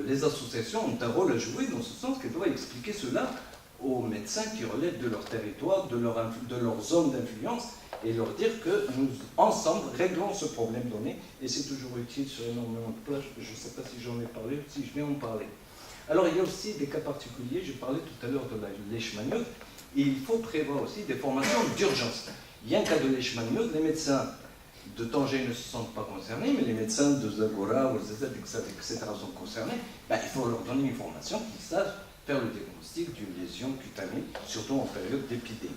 les associations ont un rôle à jouer dans ce sens qu'elles doivent expliquer cela aux médecins qui relèvent de leur territoire, de leur zone d'influence, et leur dire que nous, ensemble, réglons ce problème donné, et c'est toujours utile sur énormément de plages. Je ne sais pas si j'en ai parlé ou si je vais en parler. Alors, il y a aussi des cas particuliers. Je parlais tout à l'heure de la leishmaniose. Il faut prévoir aussi des formations d'urgence. Il y a un cas de leishmaniose, les médecins de Tanger ne se sentent pas concernés, mais les médecins de Zagora ou ZZ, etc. sont concernés. Il faut leur donner une formation qu'ils sachent faire le diagnostic d'une lésion cutanée, surtout en période d'épidémie.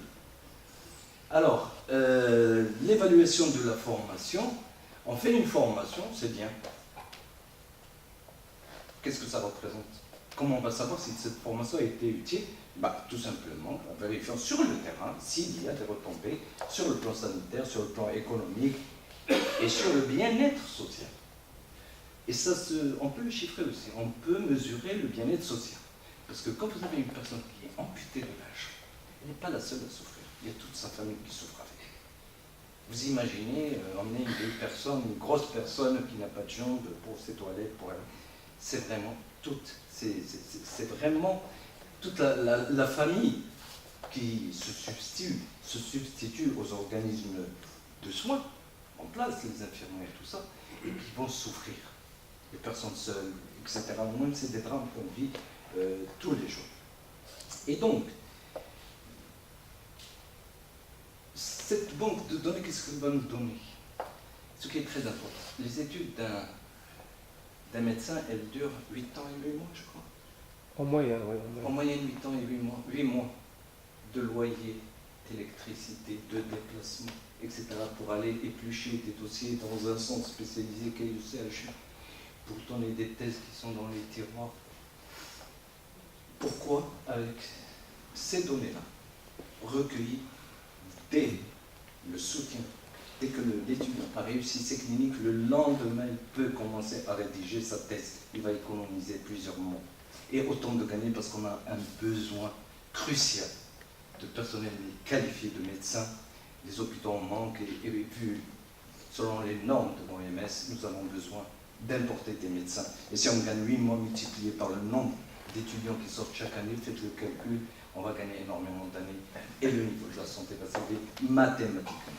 Alors, l'évaluation de la formation, on fait une formation, c'est bien. Qu'est-ce que ça représente? Comment on va savoir si cette formation a été utile? Tout simplement en vérifiant sur le terrain s'il y a des retombées sur le plan sanitaire, sur le plan économique et sur le bien-être social. Et ça, on peut le chiffrer aussi, on peut mesurer le bien-être social. Parce que quand vous avez une personne qui est amputée de la jambe, elle n'est pas la seule à souffrir, il y a toute sa famille qui souffre avec elle. Vous imaginez emmener une vieille personne, une grosse personne qui n'a pas de jambes pour ses toilettes, pour elle. C'est vraiment toute la famille qui se substitue aux organismes de soins, en place, les infirmiers et tout ça, et qui vont souffrir. Les personnes seules, etc. Même c'est des drames qu'on vit tous les jours. Et donc, cette banque de données, qu'est-ce qu'elle va nous donner? Ce qui est très important. Les études d'un médecin, elles durent 8 ans et 8 mois, je crois. En moyenne, oui. En moyenne, 8 ans et 8 mois. 8 mois de loyer, d'électricité, de déplacement, etc. pour aller éplucher des dossiers dans un centre spécialisé qu'est le CHU, pour donner des thèses qui sont dans les tiroirs. Pourquoi? Avec ces données-là, recueillies dès le soutien, dès que l'étudiant a réussi ses cliniques, le lendemain, il peut commencer à rédiger sa thèse. Il va économiser plusieurs mois. Et autant de gagner parce qu'on a un besoin crucial de personnel qualifié, de médecins. Les hôpitaux en manquent et vu, selon les normes de l'OMS, nous avons besoin d'importer des médecins. Et si on gagne 8 mois multiplié par le nombre d'étudiants qui sortent chaque année, faites le calcul, on va gagner énormément d'années et le niveau de la santé va s'élever mathématiquement.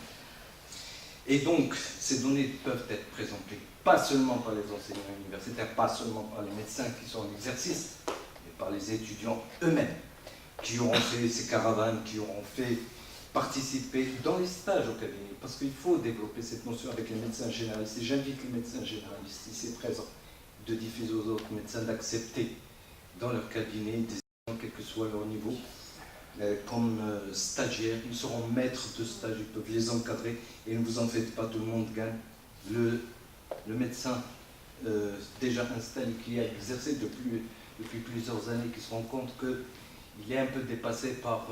Et donc, ces données peuvent être présentées pas seulement par les enseignants universitaires, pas seulement par les médecins qui sont en exercice, mais par les étudiants eux-mêmes, qui auront fait ces caravanes, qui auront fait participer dans les stages au cabinet, parce qu'il faut développer cette notion avec les médecins généralistes. Et j'invite les médecins généralistes ici présents de diffuser aux autres médecins d'accepter dans leur cabinet des étudiants, quel que soit leur niveau, comme stagiaires. Ils seront maîtres de stage, ils peuvent les encadrer, et ne vous en faites pas, tout le monde gagne. Le médecin déjà installé, qui a exercé depuis plusieurs années, qui se rend compte qu'il est un peu dépassé par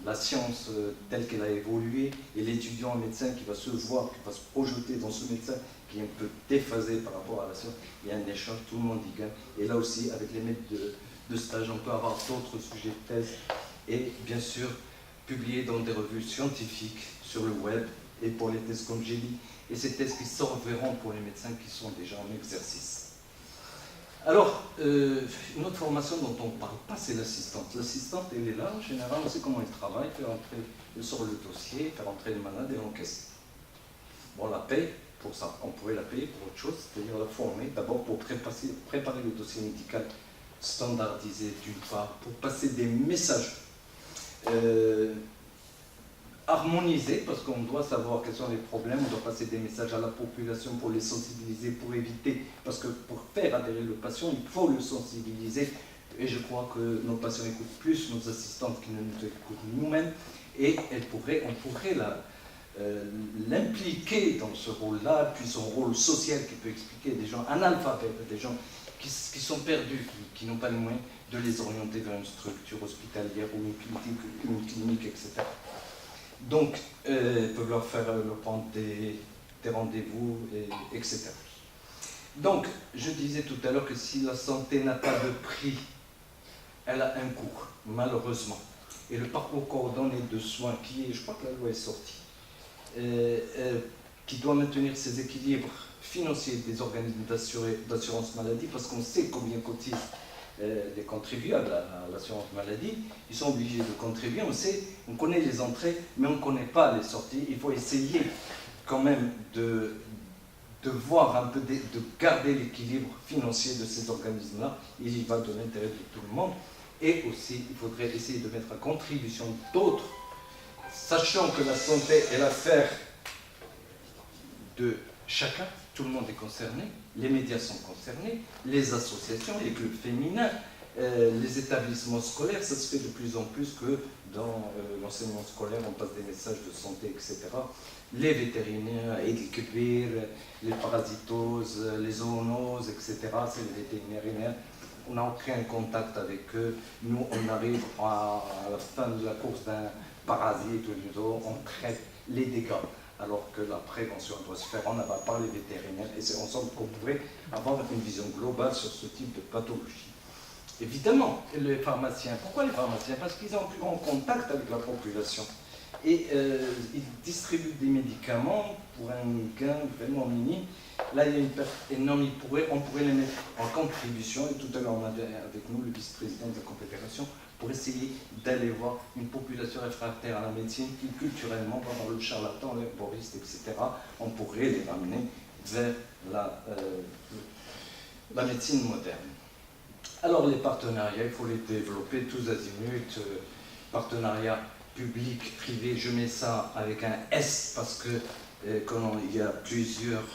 la science telle qu'elle a évolué, et l'étudiant en médecin qui va se voir, qui va se projeter dans ce médecin qui est un peu déphasé par rapport à la science, il y a un échange, tout le monde y gagne. Et là aussi, avec les maîtres de stage, on peut avoir d'autres sujets de thèse, et bien sûr, publier dans des revues scientifiques, sur le web, et pour les thèses comme j'ai dit, et ces thèses qui serviront pour les médecins qui sont déjà en exercice. Alors, une autre formation dont on ne parle pas, c'est l'assistante. L'assistante, elle est là, en général, on sait comment elle travaille, elle sort le dossier, faire entrer le malade et l'encaisse. Bon, on la paye pour ça, on pourrait la payer pour autre chose, c'est-à-dire la former, d'abord pour préparer le dossier médical standardisé d'une part, pour passer des messages harmonisés, parce qu'on doit savoir quels sont les problèmes, on doit passer des messages à la population pour les sensibiliser, pour éviter, parce que pour faire adhérer le patient, il faut le sensibiliser, et je crois que nos patients écoutent plus nos assistantes qui ne nous écoutent nous-mêmes, et on pourrait l'impliquer dans ce rôle-là, puis son rôle social qui peut expliquer des gens analphabètes, des gens qui sont perdus, qui n'ont pas les moyens de les orienter vers une structure hospitalière ou une clinique, etc. Donc, ils peuvent leur prendre des rendez-vous, etc. Donc, je disais tout à l'heure que si la santé n'a pas de prix, elle a un coût, malheureusement. Et le parcours coordonné de soins, je crois que la loi est sortie, qui doit maintenir ces équilibres financiers des organismes d'assurance maladie, parce qu'on sait combien cotisent les contribuables à l'assurance maladie, ils sont obligés de contribuer, on connaît les entrées, mais on ne connaît pas les sorties. Il faut essayer quand même de voir un peu, de garder l'équilibre financier de ces organismes-là. Il y va de l'intérêt de tout le monde. Et aussi, il faudrait essayer de mettre à contribution d'autres, sachant que la santé est l'affaire de chacun, tout le monde est concerné, les médias sont concernés, les associations, les clubs féminins, les établissements scolaires, ça se fait de plus en plus que dans l'enseignement scolaire, on passe des messages de santé, etc. Les vétérinaires, les parasitoses, les zoonoses, etc., c'est les vétérinaires. On n'a aucun contact avec eux. Nous, on arrive à la fin de la course d'un parasite ou on traite les dégâts, alors que la prévention doit se faire en aval par les vétérinaires. Et c'est ensemble qu'on pourrait avoir une vision globale sur ce type de pathologie. Évidemment, les pharmaciens. Pourquoi les pharmaciens? Parce qu'ils ont plus en contact avec la population. Et ils distribuent des médicaments pour un gain vraiment minime. Là, il y a une perte énorme. On pourrait les mettre en contribution. Et tout à l'heure, on avait avec nous le vice-président de la Confédération pour essayer d'aller voir une population réfractaire à la médecine qui, culturellement, va dans le charlatan, l'herboriste, etc. On pourrait les ramener vers la médecine moderne. Alors, les partenariats, il faut les développer tous azimuts. Partenariats public-privé, je mets ça avec un S parce que quand il y a plusieurs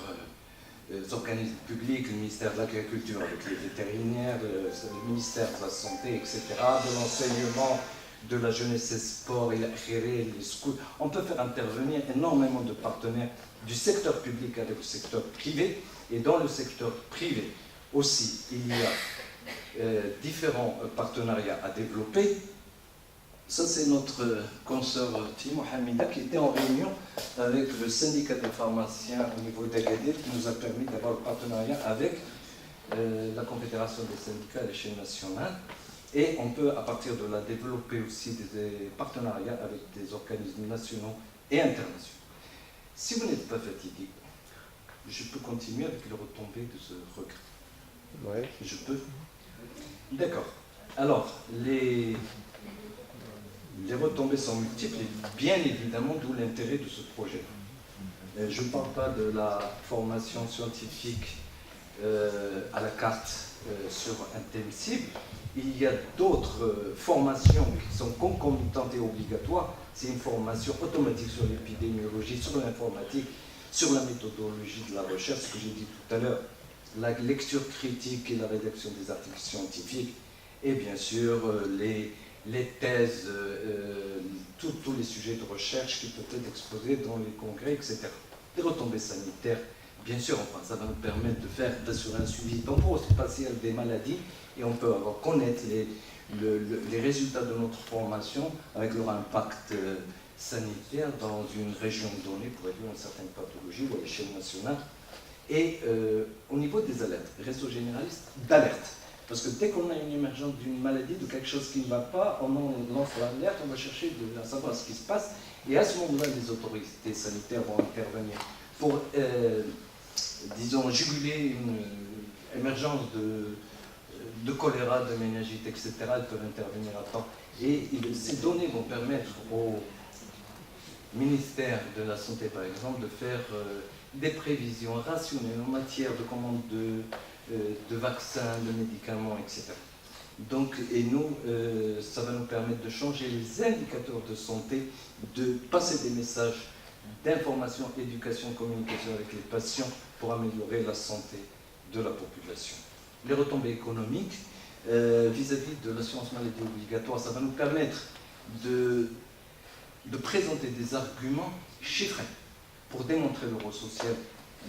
organismes publics, le ministère de l'Agriculture avec les vétérinaires, le ministère de la Santé, etc., de l'enseignement, de la jeunesse et sport, et les scouts, on peut faire intervenir énormément de partenaires du secteur public avec le secteur privé, et dans le secteur privé aussi, il y a différents partenariats à développer. Ça, c'est notre consoeur Timo Hamida qui était en réunion avec le syndicat des pharmaciens au niveau d'Agadir qui nous a permis d'avoir le partenariat avec la Confédération des syndicats à l'échelle nationale. Et on peut, à partir de là, développer aussi des partenariats avec des organismes nationaux et internationaux. Si vous n'êtes pas fatigué, je peux continuer avec les retombées de ce regret. Ouais. Je peux? D'accord. Alors, les retombées sont multiples, et bien évidemment, d'où l'intérêt de ce projet. Je ne parle pas de la formation scientifique à la carte sur un thème cible. Il y a d'autres formations qui sont concomitantes et obligatoires. C'est une formation automatique sur l'épidémiologie, sur l'informatique, sur la méthodologie de la recherche, ce que j'ai dit tout à l'heure, la lecture critique et la rédaction des articles scientifiques, et bien sûr les thèses, tous les sujets de recherche qui peuvent être exposés dans les congrès, etc. Les retombées sanitaires, bien sûr, enfin, ça va nous permettre d'assurer un suivi temporel spatial des maladies, et on peut avoir connaître les résultats de notre formation avec leur impact sanitaire dans une région donnée pour réduire une certaine pathologie ou à l'échelle nationale. Et au niveau des alertes, réseau généraliste d'alerte. Parce que dès qu'on a une émergence d'une maladie, de quelque chose qui ne va pas, on lance l'alerte, on va chercher à savoir ce qui se passe. Et à ce moment-là, les autorités sanitaires vont intervenir pour, disons, juguler une émergence de choléra, de méningite, etc. Elles peuvent intervenir à temps. Et ces données vont permettre au ministère de la Santé, par exemple, de faire des prévisions rationnelles en matière de commande de vaccins, de médicaments, etc. Donc, et nous, ça va nous permettre de changer les indicateurs de santé, de passer des messages d'information, éducation, communication avec les patients pour améliorer la santé de la population. Les retombées économiques vis-à-vis de l'assurance maladie obligatoire, ça va nous permettre de présenter des arguments chiffrés pour démontrer le rôle social,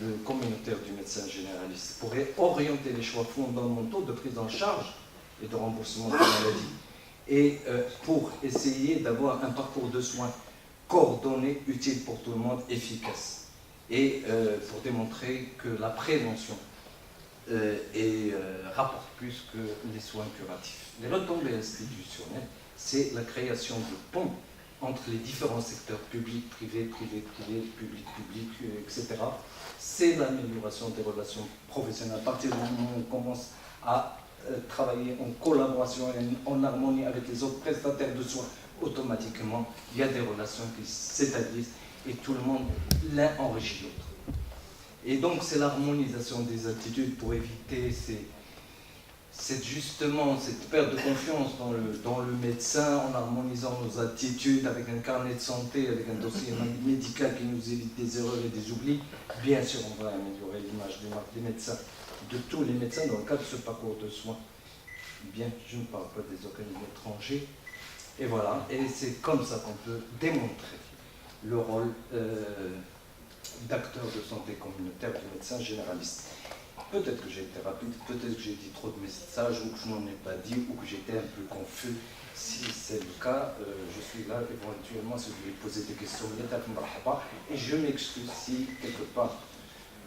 le communautaire du médecin généraliste, pour orienter les choix fondamentaux de prise en charge et de remboursement de la maladie, et pour essayer d'avoir un parcours de soins coordonné, utile pour tout le monde, efficace, et pour démontrer que la prévention rapporte plus que les soins curatifs. Les retombées institutionnelles, c'est la création de ponts entre les différents secteurs publics, privés, privés, privés, public, public, etc. C'est l'amélioration des relations professionnelles. À partir du moment où on commence à travailler en collaboration et en harmonie avec les autres prestataires de soins, automatiquement, il y a des relations qui s'établissent et tout le monde, l'un enrichit l'autre. Et donc, c'est l'harmonisation des attitudes pour éviter cette perte de confiance dans le médecin, en harmonisant nos attitudes avec un carnet de santé, avec un dossier médical qui nous évite des erreurs et des oublis. Bien sûr, on va améliorer l'image des médecins, de tous les médecins dans le cadre de ce parcours de soins. Bien, je ne parle pas des organismes étrangers. Et voilà, et c'est comme ça qu'on peut démontrer le rôle d'acteur de santé communautaire du médecin généraliste. Peut-être que j'ai été rapide, peut-être que j'ai dit trop de messages, ou que je n'en ai pas dit, ou que j'étais un peu confus. Si c'est le cas, je suis là éventuellement si vous voulez poser des questions, et je m'excuse si quelque part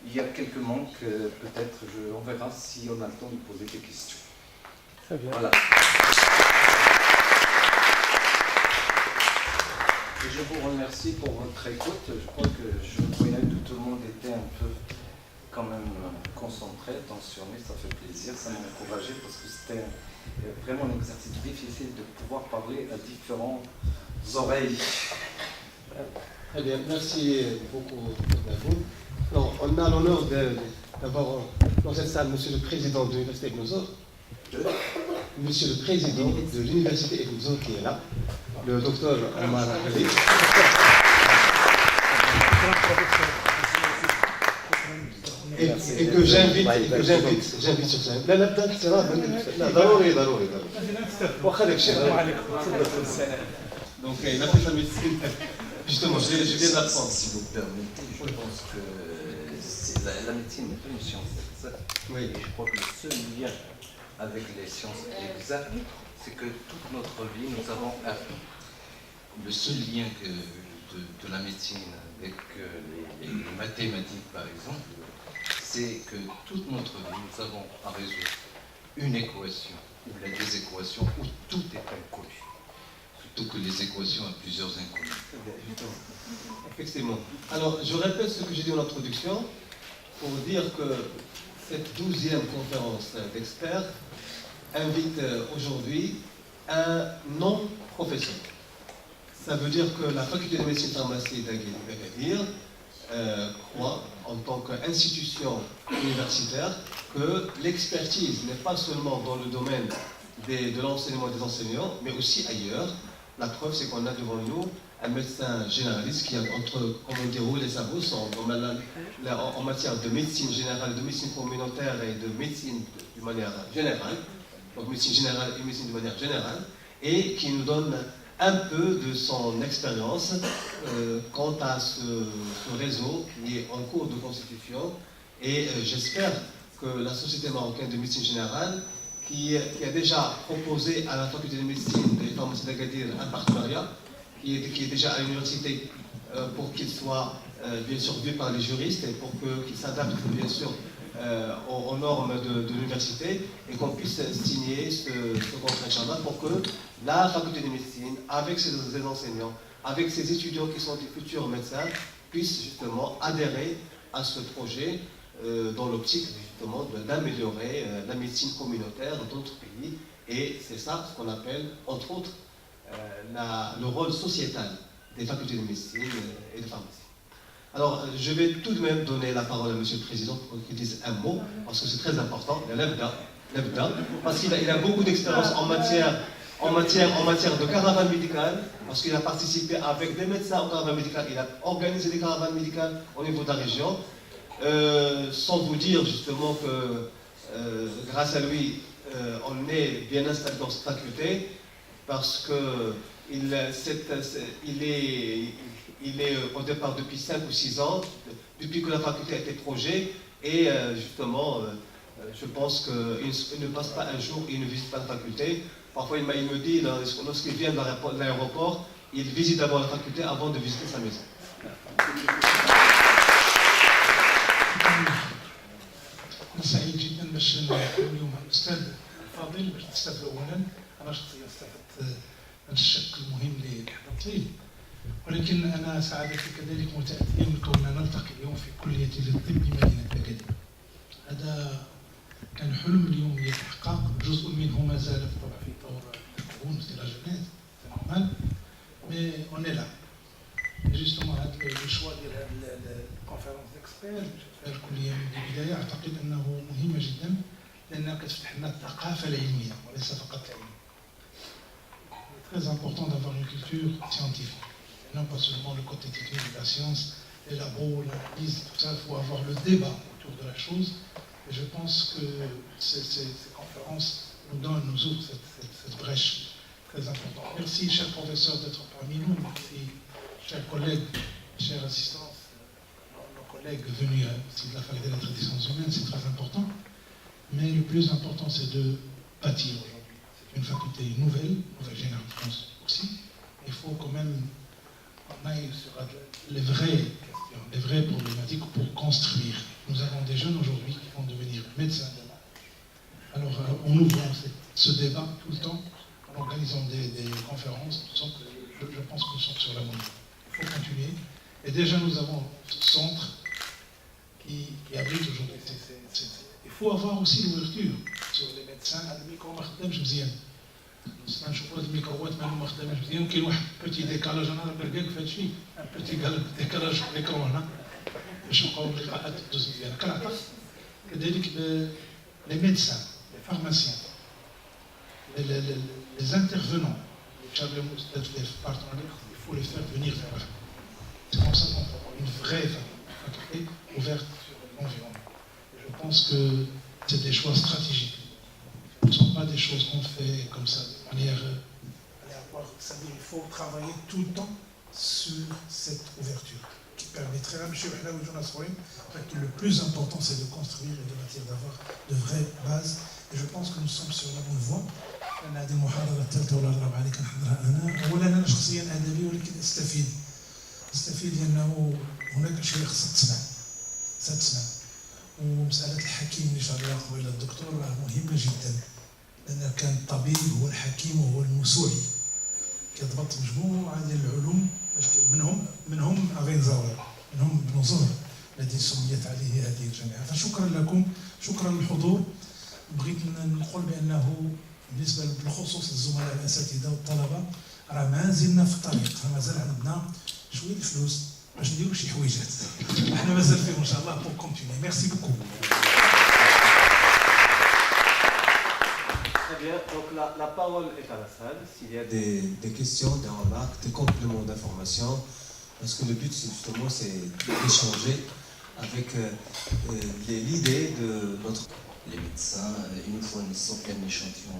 il y a quelques manques, peut-être on verra si on a le temps de poser des questions. Très bien. Voilà. Et je vous remercie pour votre écoute. Je crois que je voyais que tout le monde était un peu quand même concentré, attentionné, ça fait plaisir, ça m'a encouragé parce que c'était vraiment un exercice difficile de pouvoir parler à différentes oreilles. Très bien, merci beaucoup à vous. Alors, on a l'honneur d'avoir dans cette salle Monsieur le Président de l'Université Ibn Zor. Monsieur le Président de l'Université Ibn Zor qui est là, le docteur Omar Khalid. Et que j'invite sur scène. لا نبدا لا ضروري واخا شيء donc il a fait sa médecine justement je viens d'apprendre. Si vous permettez, je pense que la médecine n'est pas une science exacte. Oui. Et je crois que le seul lien avec les sciences exactes, c'est que toute notre vie, nous avons appris. Le seul lien de la médecine avec les mathématiques, par exemple, c'est que toute notre vie, nous avons à résoudre une équation ou des équations où tout est inconnu, plutôt que les équations à plusieurs inconnus. Effectivement. Alors, je répète ce que j'ai dit en introduction pour dire que cette 12e conférence d'experts invite aujourd'hui un non-professeur. Ça veut dire que la faculté de médecine pharmacie d'Agadir croit, en tant qu'institution universitaire, que l'expertise n'est pas seulement dans le domaine de l'enseignement des enseignants, mais aussi ailleurs. La preuve, c'est qu'on a devant nous un médecin généraliste qui a déroulé sa bourse en matière de médecine générale, de médecine communautaire et de médecine de manière générale, donc médecine générale et médecine de manière générale, et qui nous donne un peu de son expérience quant à ce réseau qui est en cours de constitution. Et j'espère que la Société marocaine de médecine générale, qui a déjà proposé à la faculté de médecine des pharmacies d'Agadir un partenariat, qui est déjà à l'université pour qu'il soit bien sûr vu par les juristes et pour qu'il s'adapte bien sûr aux normes de l'université, et qu'on puisse signer ce contrat Inch'Allah pour que la faculté de médecine, avec ses enseignants, avec ses étudiants qui sont des futurs médecins, puisse justement adhérer à ce projet dans l'optique justement d'améliorer la médecine communautaire dans d'autres pays. Et c'est ça ce qu'on appelle, entre autres, le rôle sociétal des facultés de médecine et de pharmacie. Alors, je vais tout de même donner la parole à M. le Président pour qu'il dise un mot, parce que c'est très important, parce qu'il a beaucoup d'expérience en matière de caravane médicale, parce qu'il a participé avec des médecins aux caravanes médicales, il a organisé des caravanes médicales au niveau de la région, sans vous dire justement que grâce à lui, on est bien installé dans cette faculté, parce qu'il est au départ depuis 5 ou 6 ans, depuis que la faculté a été projet, et justement, je pense qu'il ne passe pas un jour, il ne visite pas la faculté. Parfois, il me dit, lorsqu'il vient de l'aéroport, il visite d'abord la faculté avant de visiter sa maison. أنا سعيد جدا باش نكون اليوم مع الأستاذ الفاضل باش نستافدوا أولا. أنا شخصيا استفدت من الشق المهم اللي حضرت ليه، ولكن أنا سعادتي كذلك متأتية من كوننا نلتقي اليوم في كلية الطب بمدينة أكادير. هذا كان حلم اليوم يتحقق، جزء منه ما زال طبعا في طور التكوين في لا جينيز سي نورمال، مي اون اي لا. جوستومون هذا لو شوا ديال الكونفيرونس ديكسبير في الكليه من البدايه اعتقد انه مهمه جدا، لانها كتفتح لنا الثقافه العلميه وليس فقط العلم. Très important d'avoir une culture scientifique, et non pas seulement le côté technique de la science, les labos, l'analyse, tout ça. Il faut avoir le débat autour de la chose. Et je pense que ces conférences nous ouvrent cette brèche très importante. Merci, cher professeur, d'être parmi nous. Merci, chers collègues, chers assistants, nos collègues venus ici de la faculté des lettres des sciences humaines, c'est très important. Mais le plus important, c'est de bâtir aujourd'hui. C'est une faculté nouvelle générale, je pense aussi. Il faut quand même qu'on aille sur les vraies questions, les vraies problématiques pour construire. Nous avons des jeunes aujourd'hui qui vont devenir médecins demain. Alors, en ouvrant ce débat tout le temps, en organisant des conférences, je pense que nous sommes sur la bonne voie. Il faut continuer. Et déjà, nous avons ce centre qui abrite aujourd'hui. Il faut avoir aussi l'ouverture sur les médecins. نشوفوا هاد الميكروات ما خداماش مزيان، كاين واحد بوتي ديكالاج. انا بركاك في هادشي، ان بوتي ديكالاج في الميكرو هنا باش نبقاو اللقاءات تدوز مزيان. كنعتقد كذلك لي ميدسان، لي فارماسيان، لي انترفونون اللي تشابهوا الاستاذ في البارتنريا، il faut les faire venir vers la faculté. C'est comme ça qu'on fera une vraie faculté ouverte sur l'environnement. Je pense que c'est des choix stratégiques. Ce ne sont pas des choses qu'on fait comme ça, de manière aléatoire. C'est-à-dire qu'il faut travailler tout le temps sur cette ouverture qui permettrait, M. Halawi et Jonas Roy, que le plus important c'est de construire et de bâtir, d'avoir de vraies bases. Et je pense que nous sommes sur la bonne voie. أنا هذه المحاضرة الثالثة ولا الرابعة اللي كنحضرها أنا. أولا أنا شخصيا أدبي، ولكن أستفيد لأنه هناك أشياء خصها تسمع. ومسألة الحكيم اللي شرح قبيل الدكتور راه مهمة جدا، لأن كان الطبيب هو الحكيم وهو الموسوعي، كيضبط مجموعة ديال العلوم منهم أفينزاور، منهم ابن زهر الذي سميت عليه هذه الجامعة. فشكرا لكم، شكرا للحضور. بغيت نقول بانه بالنسبه بالخصوص الزملاء الاساتذه والطلبه راه ما زلنا في الطريق، مازال عندنا شويه الفلوس باش نديروا شي حويجات. احنا مازال فيه ان شاء الله بور كونتيني. ميرسي بوكو. Très bien, donc la parole est à la salle. S'il y a des questions, des remarques, des compléments d'information, parce que le but justement c'est d'échanger avec l'idée de notre... Les médecins, une fois nous sommes un échantillon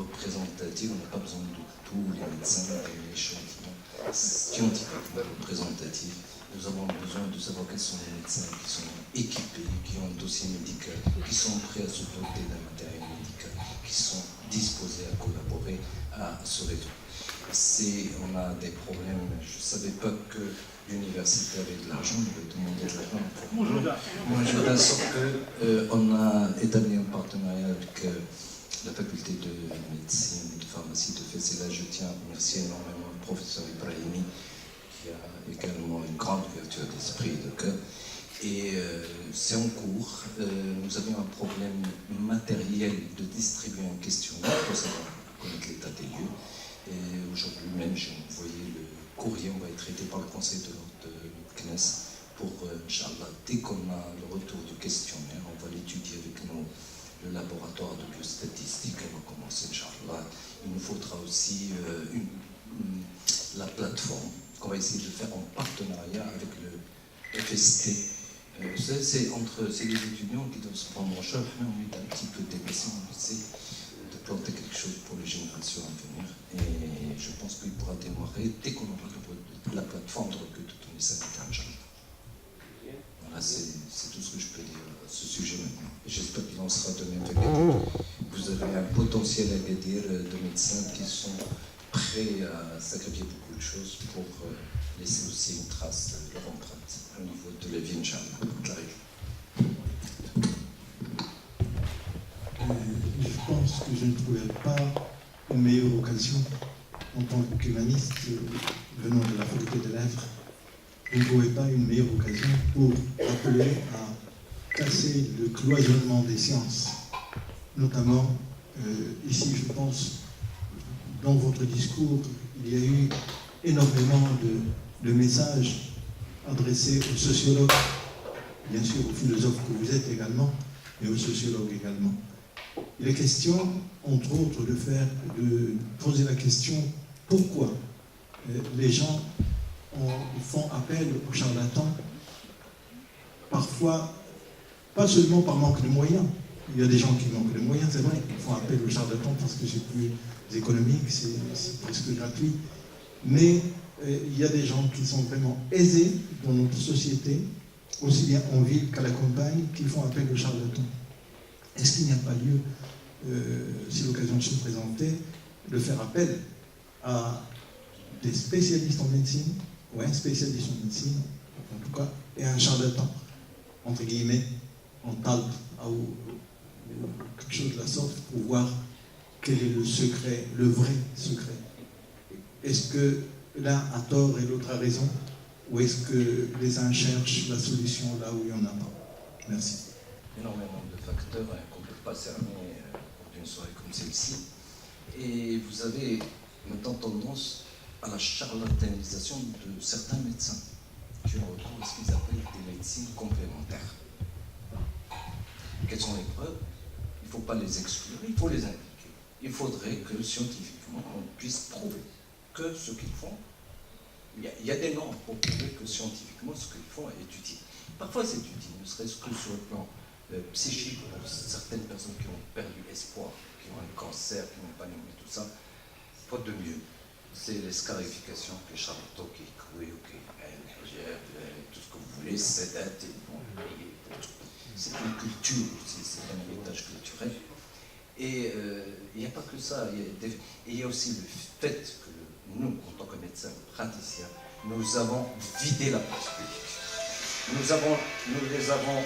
représentatif, on n'a pas besoin de tous les médecins, un échantillon scientifiquement représentatif. Nous avons besoin de savoir quels sont les médecins qui sont équipés, qui ont un dossier médical, qui sont prêts à se doter d'un matériel médical, qui sont disposés à collaborer à ce réseau. On a des problèmes, je ne savais pas que l'université avait de l'argent, je vais demander de l'argent. Moi, je veux dire qu'on a établi un partenariat avec la faculté de médecine et de pharmacie de Fès. Et là, je tiens à remercier énormément le professeur Ibrahimi, qui a également une grande ouverture d'esprit et de cœur. Et c'est en cours. Nous avions un problème matériel de distribuer un questionnaire pour savoir connaître l'état des lieux. Et aujourd'hui même, j'ai envoyé le courrier, on va être traité par le conseil de l'ordre de CNES pour, Inch'Allah, dès qu'on a le retour du questionnaire, on va l'étudier avec le laboratoire de biostatistique, on va commencer, Inch'Allah. Il nous faudra aussi la plateforme qu'on va essayer de faire en partenariat avec le FST. C'est les étudiants qui doivent se prendre en charge, mais on est un petit peu dépassé, on essaie de planter quelque chose pour les générations à venir. Et je pense qu'il pourra démarrer dès qu'on aura la plateforme de recueil de données sanitaires. Voilà, c'est tout ce que je peux dire à ce sujet maintenant. Et j'espère qu'il en sera de même avec Agadir. Vous avez un potentiel à Agadir de médecins qui sont prêts à sacrifier beaucoup de choses pour laisser aussi une trace de leur empreinte au niveau de la vie, Inch'Allah, de la région. Je pense que je ne trouvais pas une meilleure occasion en tant qu'humaniste venant de la faculté des lettres. Je ne trouvais pas une meilleure occasion pour appeler à casser le cloisonnement des sciences. Notamment, ici, je pense, dans votre discours, il y a eu énormément de messages adressés aux sociologues, bien sûr aux philosophes que vous êtes également, mais aux sociologues également. Il est question, entre autres, de poser la question pourquoi les gens font appel aux charlatans, parfois, pas seulement par manque de moyens. Il y a des gens qui manquent de moyens, c'est vrai, ils font appel aux charlatans parce que c'est plus économique, c'est presque gratuit. Mais il y a des gens qui sont vraiment aisés dans notre société, aussi bien en ville qu'à la campagne, qui font appel aux charlatans. Est-ce qu'il n'y a pas lieu, si l'occasion se présentait, de faire appel à des spécialistes en médecine, ou un spécialiste en médecine, en tout cas, et un charlatan, entre guillemets, en talpe, ou quelque chose de la sorte, pour voir quel est le secret, le vrai secret. Est-ce que l'un a tort et l'autre a raison, ou est-ce que les uns cherchent la solution là où il n'y en a pas? Merci. Énormément de facteurs qu'on ne peut pas cerner lors d'une soirée comme celle-ci. Et vous avez maintenant tendance à la charlatanisation de certains médecins qui retrouvent ce qu'ils appellent des médecines complémentaires. Quelles sont les preuves? Il ne faut pas les exclure, il faut les impliquer. Il faudrait que scientifiquement on puisse prouver que ce qu'ils font, il y a des normes pour prouver que scientifiquement ce qu'ils font est utile. Parfois c'est utile, ne serait-ce que sur le plan psychique pour certaines personnes qui ont perdu espoir, qui ont un cancer, qui n'ont pas nommé tout ça, faute de mieux. C'est les scarifications que Charlotte, qui oui, ok, tout ce que vous voulez, c'est date, c'est une culture aussi, c'est un héritage culturel. Et il n'y a pas que ça, il y a aussi le fait que nous, en tant que médecins praticiens, nous avons vidé la place publique. Nous les avons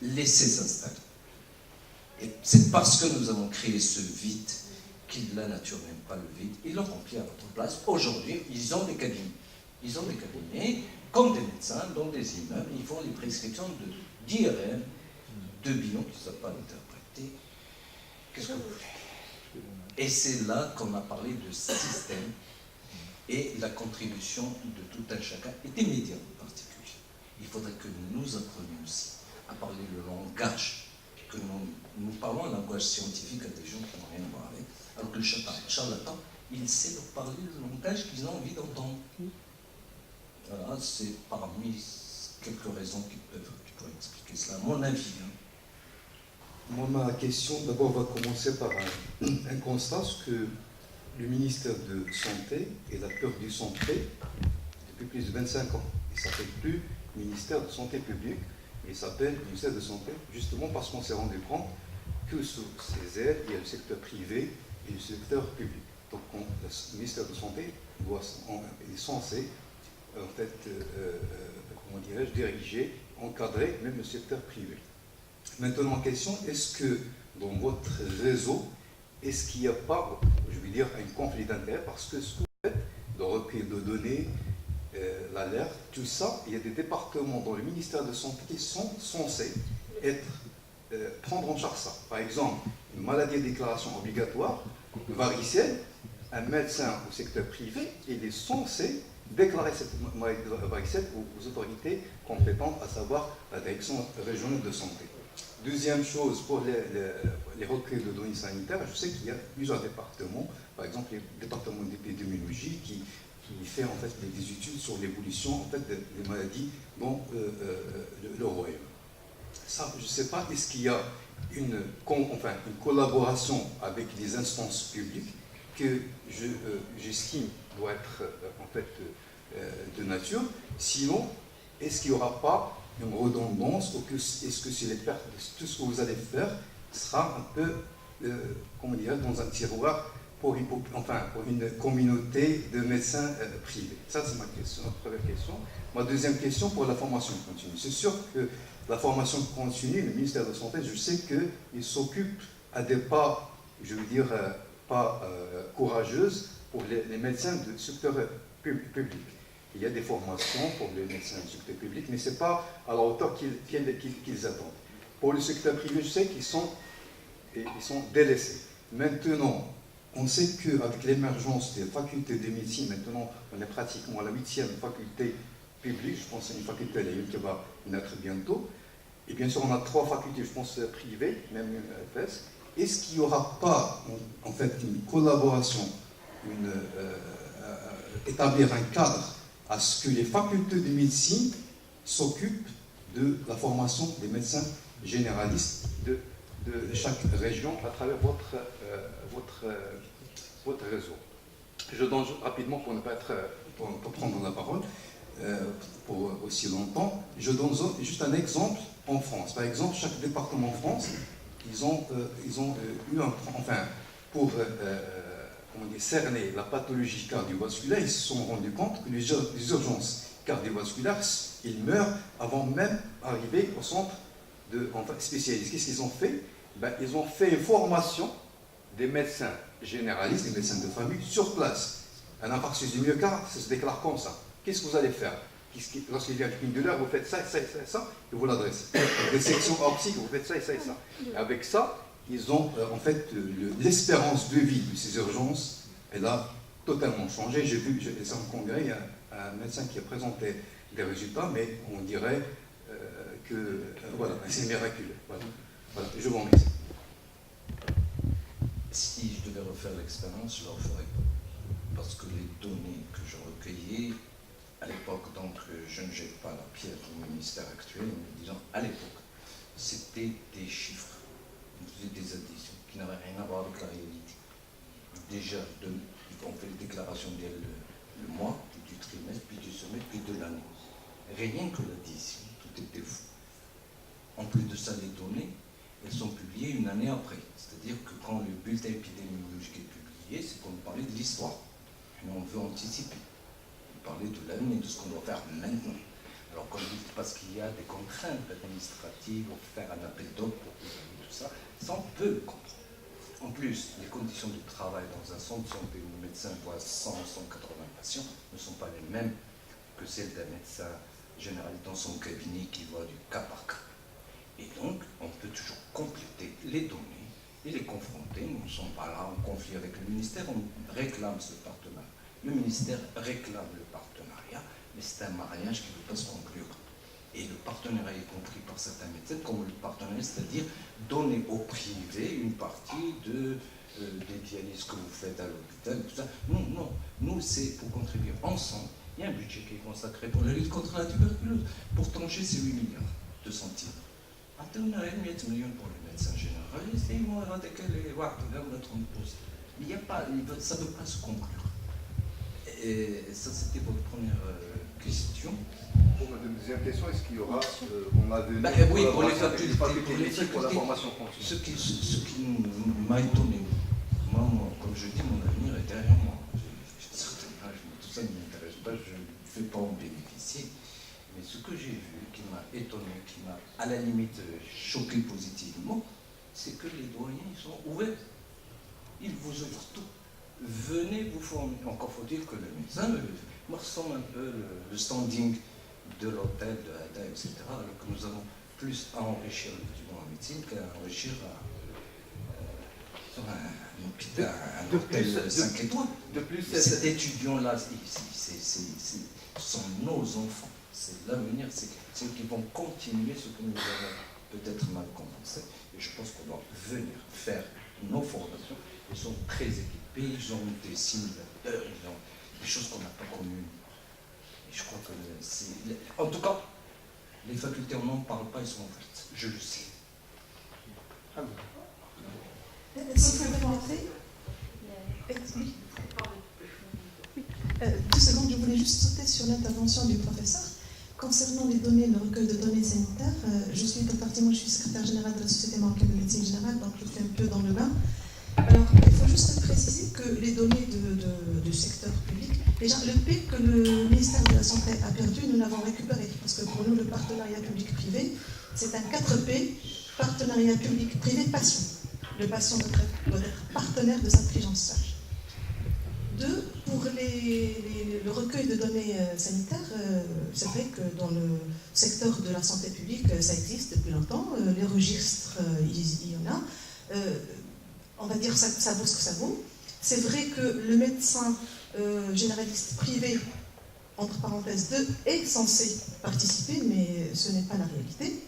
laissés s'installer. Et c'est parce que nous avons créé ce vide la nature n'aime pas le vide. Ils l'ont rempli à notre place. Aujourd'hui, ils ont des cabinets. Ils ont des cabinets, comme des médecins, dans des immeubles. Ils font des prescriptions d'IRM, de bilan, qui ne savent pas l'interpréter. Qu'est-ce que vous voulez? Et c'est là qu'on a parlé de système et la contribution de tout un chacun, et des médias en particulier. Il faudrait que nous apprenions aussi à parler le langage, que nous parlons un langage scientifique à des gens qui n'ont rien à voir avec, alors que le charlatan, il sait leur parler le langage qu'ils ont envie d'entendre. Voilà, c'est parmi quelques raisons qui pourraient expliquer cela, à mon avis. Moi, ma question, d'abord, va commencer par un constat, que le ministère de Santé est la peur du santé depuis plus de 25 ans. Il ne s'appelle plus ministère de Santé publique, il s'appelle ministère de Santé, justement parce qu'on s'est rendu compte que sous ces aides, il y a le secteur privé et le secteur public. Donc, le ministère de Santé est censé, en fait, comment dirais-je, diriger, encadrer même le secteur privé. Maintenant, en question, est-ce que dans votre réseau, est-ce qu'il n'y a pas, je veux dire, un conflit d'intérêts, parce que ce que vous faites, le recueil de données, l'alerte, tout ça, il y a des départements dans le ministère de Santé qui sont censés prendre en charge ça. Par exemple, une maladie à déclaration obligatoire, varicelle, un médecin au secteur privé, il est censé déclarer cette maladie varicelle aux autorités compétentes, à savoir la direction régionale de santé. Deuxième chose, pour les recueils de données sanitaires, je sais qu'il y a plusieurs départements, par exemple le département d'épidémiologie qui fait en fait des études sur l'évolution en fait, des maladies dans le royaume. Ça, je ne sais pas, est-ce qu'il y a une collaboration avec les instances publiques que j'estime doit être en fait de nature. Sinon, est-ce qu'il n'y aura pas une redondance ou est-ce que c'est tout ce que vous allez faire sera un peu, comment dire, dans un tiroir pour une communauté de médecins privés? Ça, c'est ma première question. Ma deuxième question pour la formation continue. C'est sûr que la formation continue, le ministère de la Santé, je sais qu'il s'occupe à des pas, je veux dire, pas courageuses pour les médecins du secteur public. Il y a des formations pour les médecins du secteur public, mais ce n'est pas à la hauteur qu'ils attendent. Pour le secteur privé, je sais qu'ils sont délaissés. Maintenant, on sait qu'avec l'émergence des facultés de médecine, maintenant, on est pratiquement à la 8e faculté publique, je pense à une faculté qui va naître bientôt. Et bien sûr, on a 3 facultés, je pense, privées, même une FS. Est-ce qu'il n'y aura pas, en fait, une collaboration, établir un cadre à ce que les facultés de médecine s'occupent de la formation des médecins généralistes de chaque région à travers votre réseau? Je donne rapidement, pour ne pas prendre la parole pour aussi longtemps, je donne juste un exemple en France. Par exemple, chaque département en France, ils ont eu pour cerner la pathologie cardiovasculaire, ils se sont rendus compte que les urgences cardiovasculaires, ils meurent avant même d'arriver au centre spécialiste. Qu'est-ce qu'ils ont fait? Ils ont fait une formation des médecins généralistes, des médecins de famille, sur place. Un infarctus du myocarde, ça se déclare comme ça. Qu'est-ce que vous allez faire? Lorsqu'il y a une douleur, vous faites ça, ça, ça, ça, et vous l'adressez. Des sections optiques, vous faites ça et ça et ça. Et avec ça, ils ont en fait l'espérance de vie de ces urgences, elle a totalement changé. J'ai vu, en congrès, il y a un médecin qui a présenté des résultats, mais on dirait que voilà, c'est miraculeux. Voilà, je vous remercie. Si je devais refaire l'expérience, je ne le referais pas. Parce que les données que je recueillais, à l'époque, donc je ne jette pas la pierre au ministère actuel, mais disons à l'époque, c'était des chiffres. On faisait des additions qui n'avaient rien à voir avec la réalité. Déjà, on fait les déclarations dès le mois, puis du trimestre, puis du semestre, puis de l'année. Rien que l'addition, tout était fou. En plus de ça, les données, elles sont publiées une année après. C'est-à-dire que quand le bulletin épidémiologique est publié, c'est qu'on parlait de l'histoire. Mais on veut anticiper. On parlait de l'avenir, de ce qu'on doit faire maintenant. Alors qu'on dit parce qu'il y a des contraintes administratives, on peut faire un appel d'offres pour tout ça, ça on peut le comprendre. En plus, les conditions de travail dans un centre de santé où le médecin voit 100, 180 patients ne sont pas les mêmes que celles d'un médecin généraliste dans son cabinet qui voit du cas par cas. Et donc, on peut toujours compléter les données il est confronté, nous ne sommes pas là en conflit avec le ministère, on réclame ce partenariat. Le ministère réclame le partenariat, mais c'est un mariage qui ne peut pas se conclure. Et le partenariat est compris par certains médecins comme le partenariat, c'est-à-dire donner au privé une partie des dialyses que vous faites à l'hôpital, tout ça. Non, nous c'est pour contribuer ensemble. Il y a un budget qui est consacré pour la lutte contre la tuberculose. Pour trancher, c'est 8 milliards de centimes. On a 1 million pour les médecins généralistes, et ils vont éradiquer les wards, il n'y a pas, ça ne peut pas se conclure. Et ça, c'était votre première question. Pour ma deuxième question, est-ce qu'il y aura, on a des oui, pour les facultés, pour la formation continue. Ce qui m'a étonné, moi, comme je dis, mon avenir est derrière moi. J'ai un certain âge, mais tout ça ne m'intéresse pas, je ne fais pas en bénéficier. Mais ce que j'ai vu, qui m'a étonné, qui m'a à la limite choqué positivement, c'est que les doyens ils sont ouverts. Ils vous ouvrent tout. Venez vous former. Encore faut-il que le médecin me ressemble un peu le standing de l'hôtel, de l'ADA, etc. Alors que nous avons plus à enrichir l'étudiant en médecine qu'à enrichir un hôpital, un hôtel 5 étoiles. De plus, cet étudiant-là, ce sont nos enfants. C'est l'avenir, c'est ceux qui vont continuer ce que nous avons peut-être mal commencé. Et je pense qu'on doit venir faire nos formations. Ils sont très équipés, ils ont des simulateurs, ils ont des choses qu'on n'a pas connues. Et je crois que c'est... En tout cas, les facultés, on n'en parle pas, ils sont ouvertes. Je le sais. Si vous permettez, 2 secondes, je voulais juste sauter sur l'intervention du professeur. Concernant les données, le recueil de données sanitaires, je suis je suis secrétaire générale de la Société marocaine de médecine générale, donc je suis un peu dans le bain. Alors, il faut juste préciser que les données du secteur public, déjà, le P que le ministère de la Santé a perdu, nous l'avons récupéré, parce que pour nous, le partenariat public-privé, c'est un 4P, partenariat public-privé-patient. Le patient doit être partenaire de sa prise en charge. 2, pour le recueil de données sanitaires, c'est vrai que dans le secteur de la santé publique, ça existe depuis longtemps. Les registres, il y en a. On va dire ça vaut ce que ça vaut. C'est vrai que le médecin généraliste privé, entre parenthèses 2, est censé participer, mais ce n'est pas la réalité.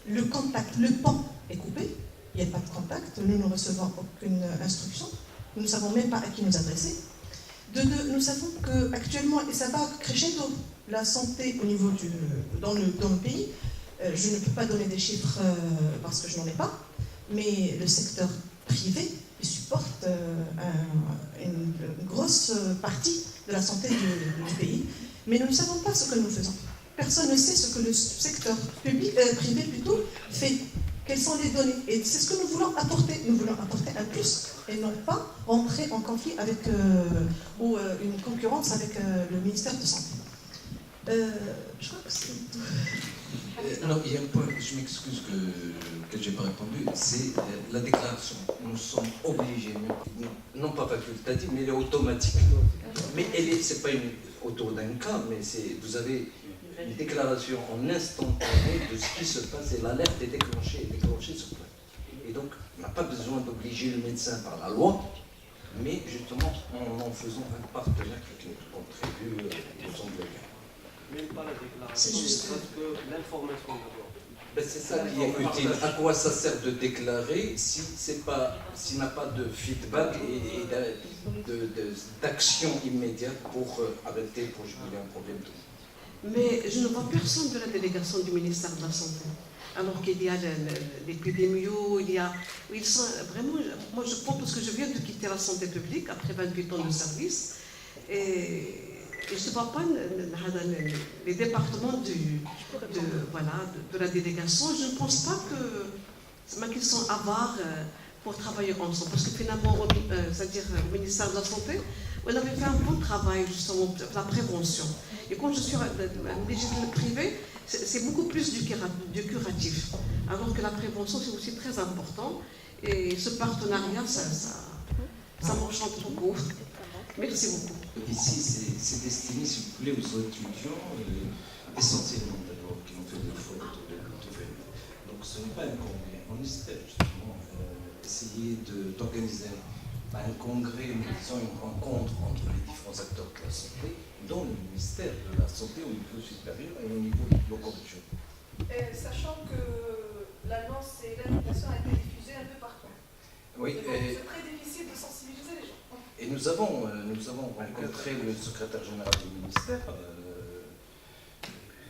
Le contact, le pan est coupé. Il n'y a pas de contact. Nous ne recevons aucune instruction. Nous ne savons même pas à qui nous adresser. De 2, nous savons qu'actuellement, et ça va crescendo, la santé au niveau dans le pays, je ne peux pas donner des chiffres parce que je n'en ai pas, mais le secteur privé supporte une grosse partie de la santé du pays. Mais nous ne savons pas ce que nous faisons. Personne ne sait ce que le secteur privé fait. Quelles sont les données? Et c'est ce que nous voulons apporter. Nous voulons apporter un plus et non pas rentrer en conflit avec ou une concurrence avec le ministère de Santé. Je crois que c'est tout. Non, il y a un point, je m'excuse que je n'ai pas répondu, c'est la déclaration. Nous sommes obligés, non pas facultative, mais elle est automatique. Mais ce n'est pas autour d'un cas, mais vous avez une déclaration en instantané de ce qui se passe et l'alerte est déclenchée sur place. Et donc, on n'a pas besoin d'obliger le médecin par la loi, mais justement en faisant un partenaire qui contribue au son de bien. Même pas la déclaration, parce que l'information d'abord. Ben c'est ça qui est utile. À quoi ça sert de déclarer s'il n'a pas de feedback et d'action immédiate pour arrêter, pour juguler un problème. Mais je ne vois personne de la délégation du ministère de la Santé. Alors qu'il y a l'épidémio, ils sont vraiment, moi je pense parce que je viens de quitter la santé publique après 28 ans de service, et je ne vois pas les départements de la délégation. Je ne pense pas qu'ils sont avares pour travailler ensemble, parce que finalement, c'est-à-dire le ministère de la Santé, on avait fait un bon travail justement de la prévention. Et quand je suis législative privée, c'est beaucoup plus du curatif, alors que la prévention c'est aussi très important. Et ce partenariat, ça m'enchante beaucoup. Merci beaucoup. Ici, c'est destiné, si vous voulez, aux étudiants, essentiellement d'abord, qui ont fait des fautes de venir. Donc ce n'est pas un congrès, on espère justement essayer d'organiser un congrès, disons une rencontre entre les différents acteurs de la santé, dont le ministère de la Santé au niveau supérieur et au niveau locaux-régionaux. Sachant que l'annonce et l'invitation a été diffusée un peu partout. Oui, c'est très difficile de sensibiliser les gens. Et nous avons rencontré le secrétaire général du ministère.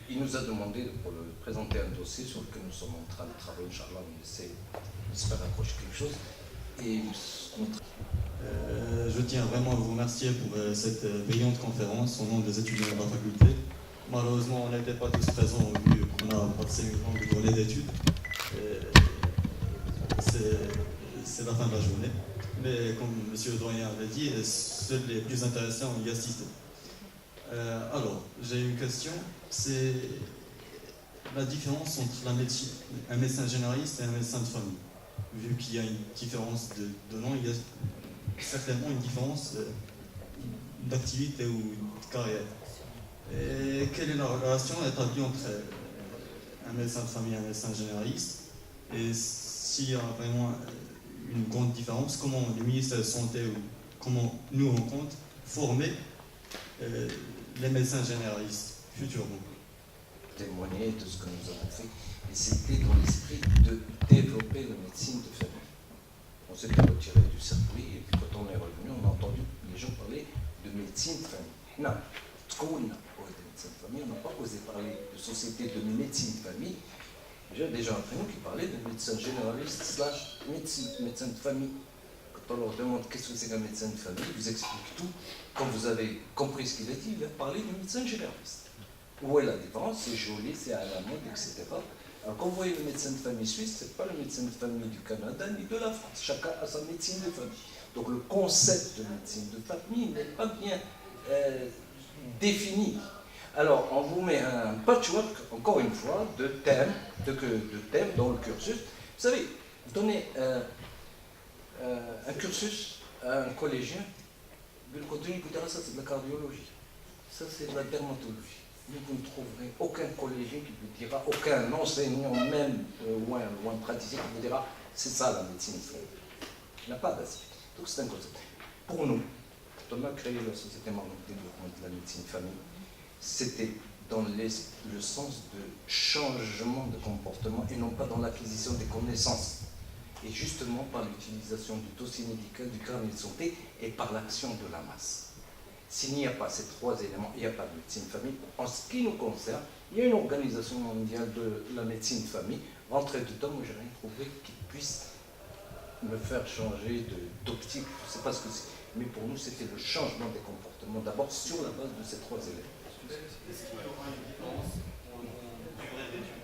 Il nous a demandé de présenter un dossier sur lequel nous sommes en train de travailler. Inch'Allah, on essaie de se faire accrocher quelque chose. Et je tiens vraiment à vous remercier pour cette brillante conférence au nom des étudiants de la faculté. Malheureusement, on n'était pas tous présents vu qu'on a passé une grande journée d'études. C'est la fin de la journée. Mais comme M. le doyen avait dit, seuls les plus intéressants y assistent. Alors, j'ai une question. C'est la différence entre un médecin généraliste et un médecin de famille. Vu qu'il y a une différence de nom, il y a certainement une différence d'activité ou de carrière. Et quelle est la relation établie entre un médecin de famille et un médecin généraliste? Et s'il y a vraiment une grande différence, comment le ministère de la Santé ou comment nous on compte former les médecins généralistes futurement? Témoigner de ce que nous avons fait. Et c'était dans l'esprit de développer la médecine de famille. On s'était retiré du circuit et puis quand on est revenu, on a entendu les gens parler de médecine de famille. Non, on n'a pas de médecine de famille, on n'a pas osé parler de société de médecine de famille. J'ai des gens après nous qui parlaient de médecin généraliste / médecin de famille. Quand on leur demande qu'est-ce que c'est qu'un médecin de famille, ils vous expliquent tout. Quand vous avez compris ce qu'il a dit, il a parlé de médecin généraliste. Où est la différence? C'est joli, c'est à la mode, etc. Alors quand vous voyez le médecin de famille suisse, ce n'est pas le médecin de famille du Canada ni de la France. Chacun a sa médecine de famille. Donc le concept de médecine de famille n'est pas bien défini. Alors on vous met un patchwork, encore une fois, de thèmes dans le cursus. Vous savez, vous donnez un cursus à un collégien, le contenu vous dira ça c'est de la cardiologie, ça c'est de la dermatologie. Mais vous ne trouverez aucun collégien qui vous dira, aucun enseignant même ou un praticien qui vous dira c'est ça la médecine. Il n'y a pas d'aspect. Donc c'est un concept. Pour nous, quand on a créé la Société marocaine de développement de la médecine famille, c'était dans le sens de changement de comportement et non pas dans l'acquisition des connaissances. Et justement par l'utilisation du dossier médical, du carnet de santé et par l'action de la masse. S'il n'y a pas ces trois éléments, il n'y a pas de médecine famille. En ce qui nous concerne, il y a une organisation mondiale de la médecine famille. Rentrer dedans, moi je n'ai rien trouvé qui puisse me faire changer d'optique. Je ne sais pas ce que c'est. Mais pour nous, c'était le changement des comportements, d'abord sur la base de ces trois éléments. Est-ce qu'il y aura une différence en durée d'études?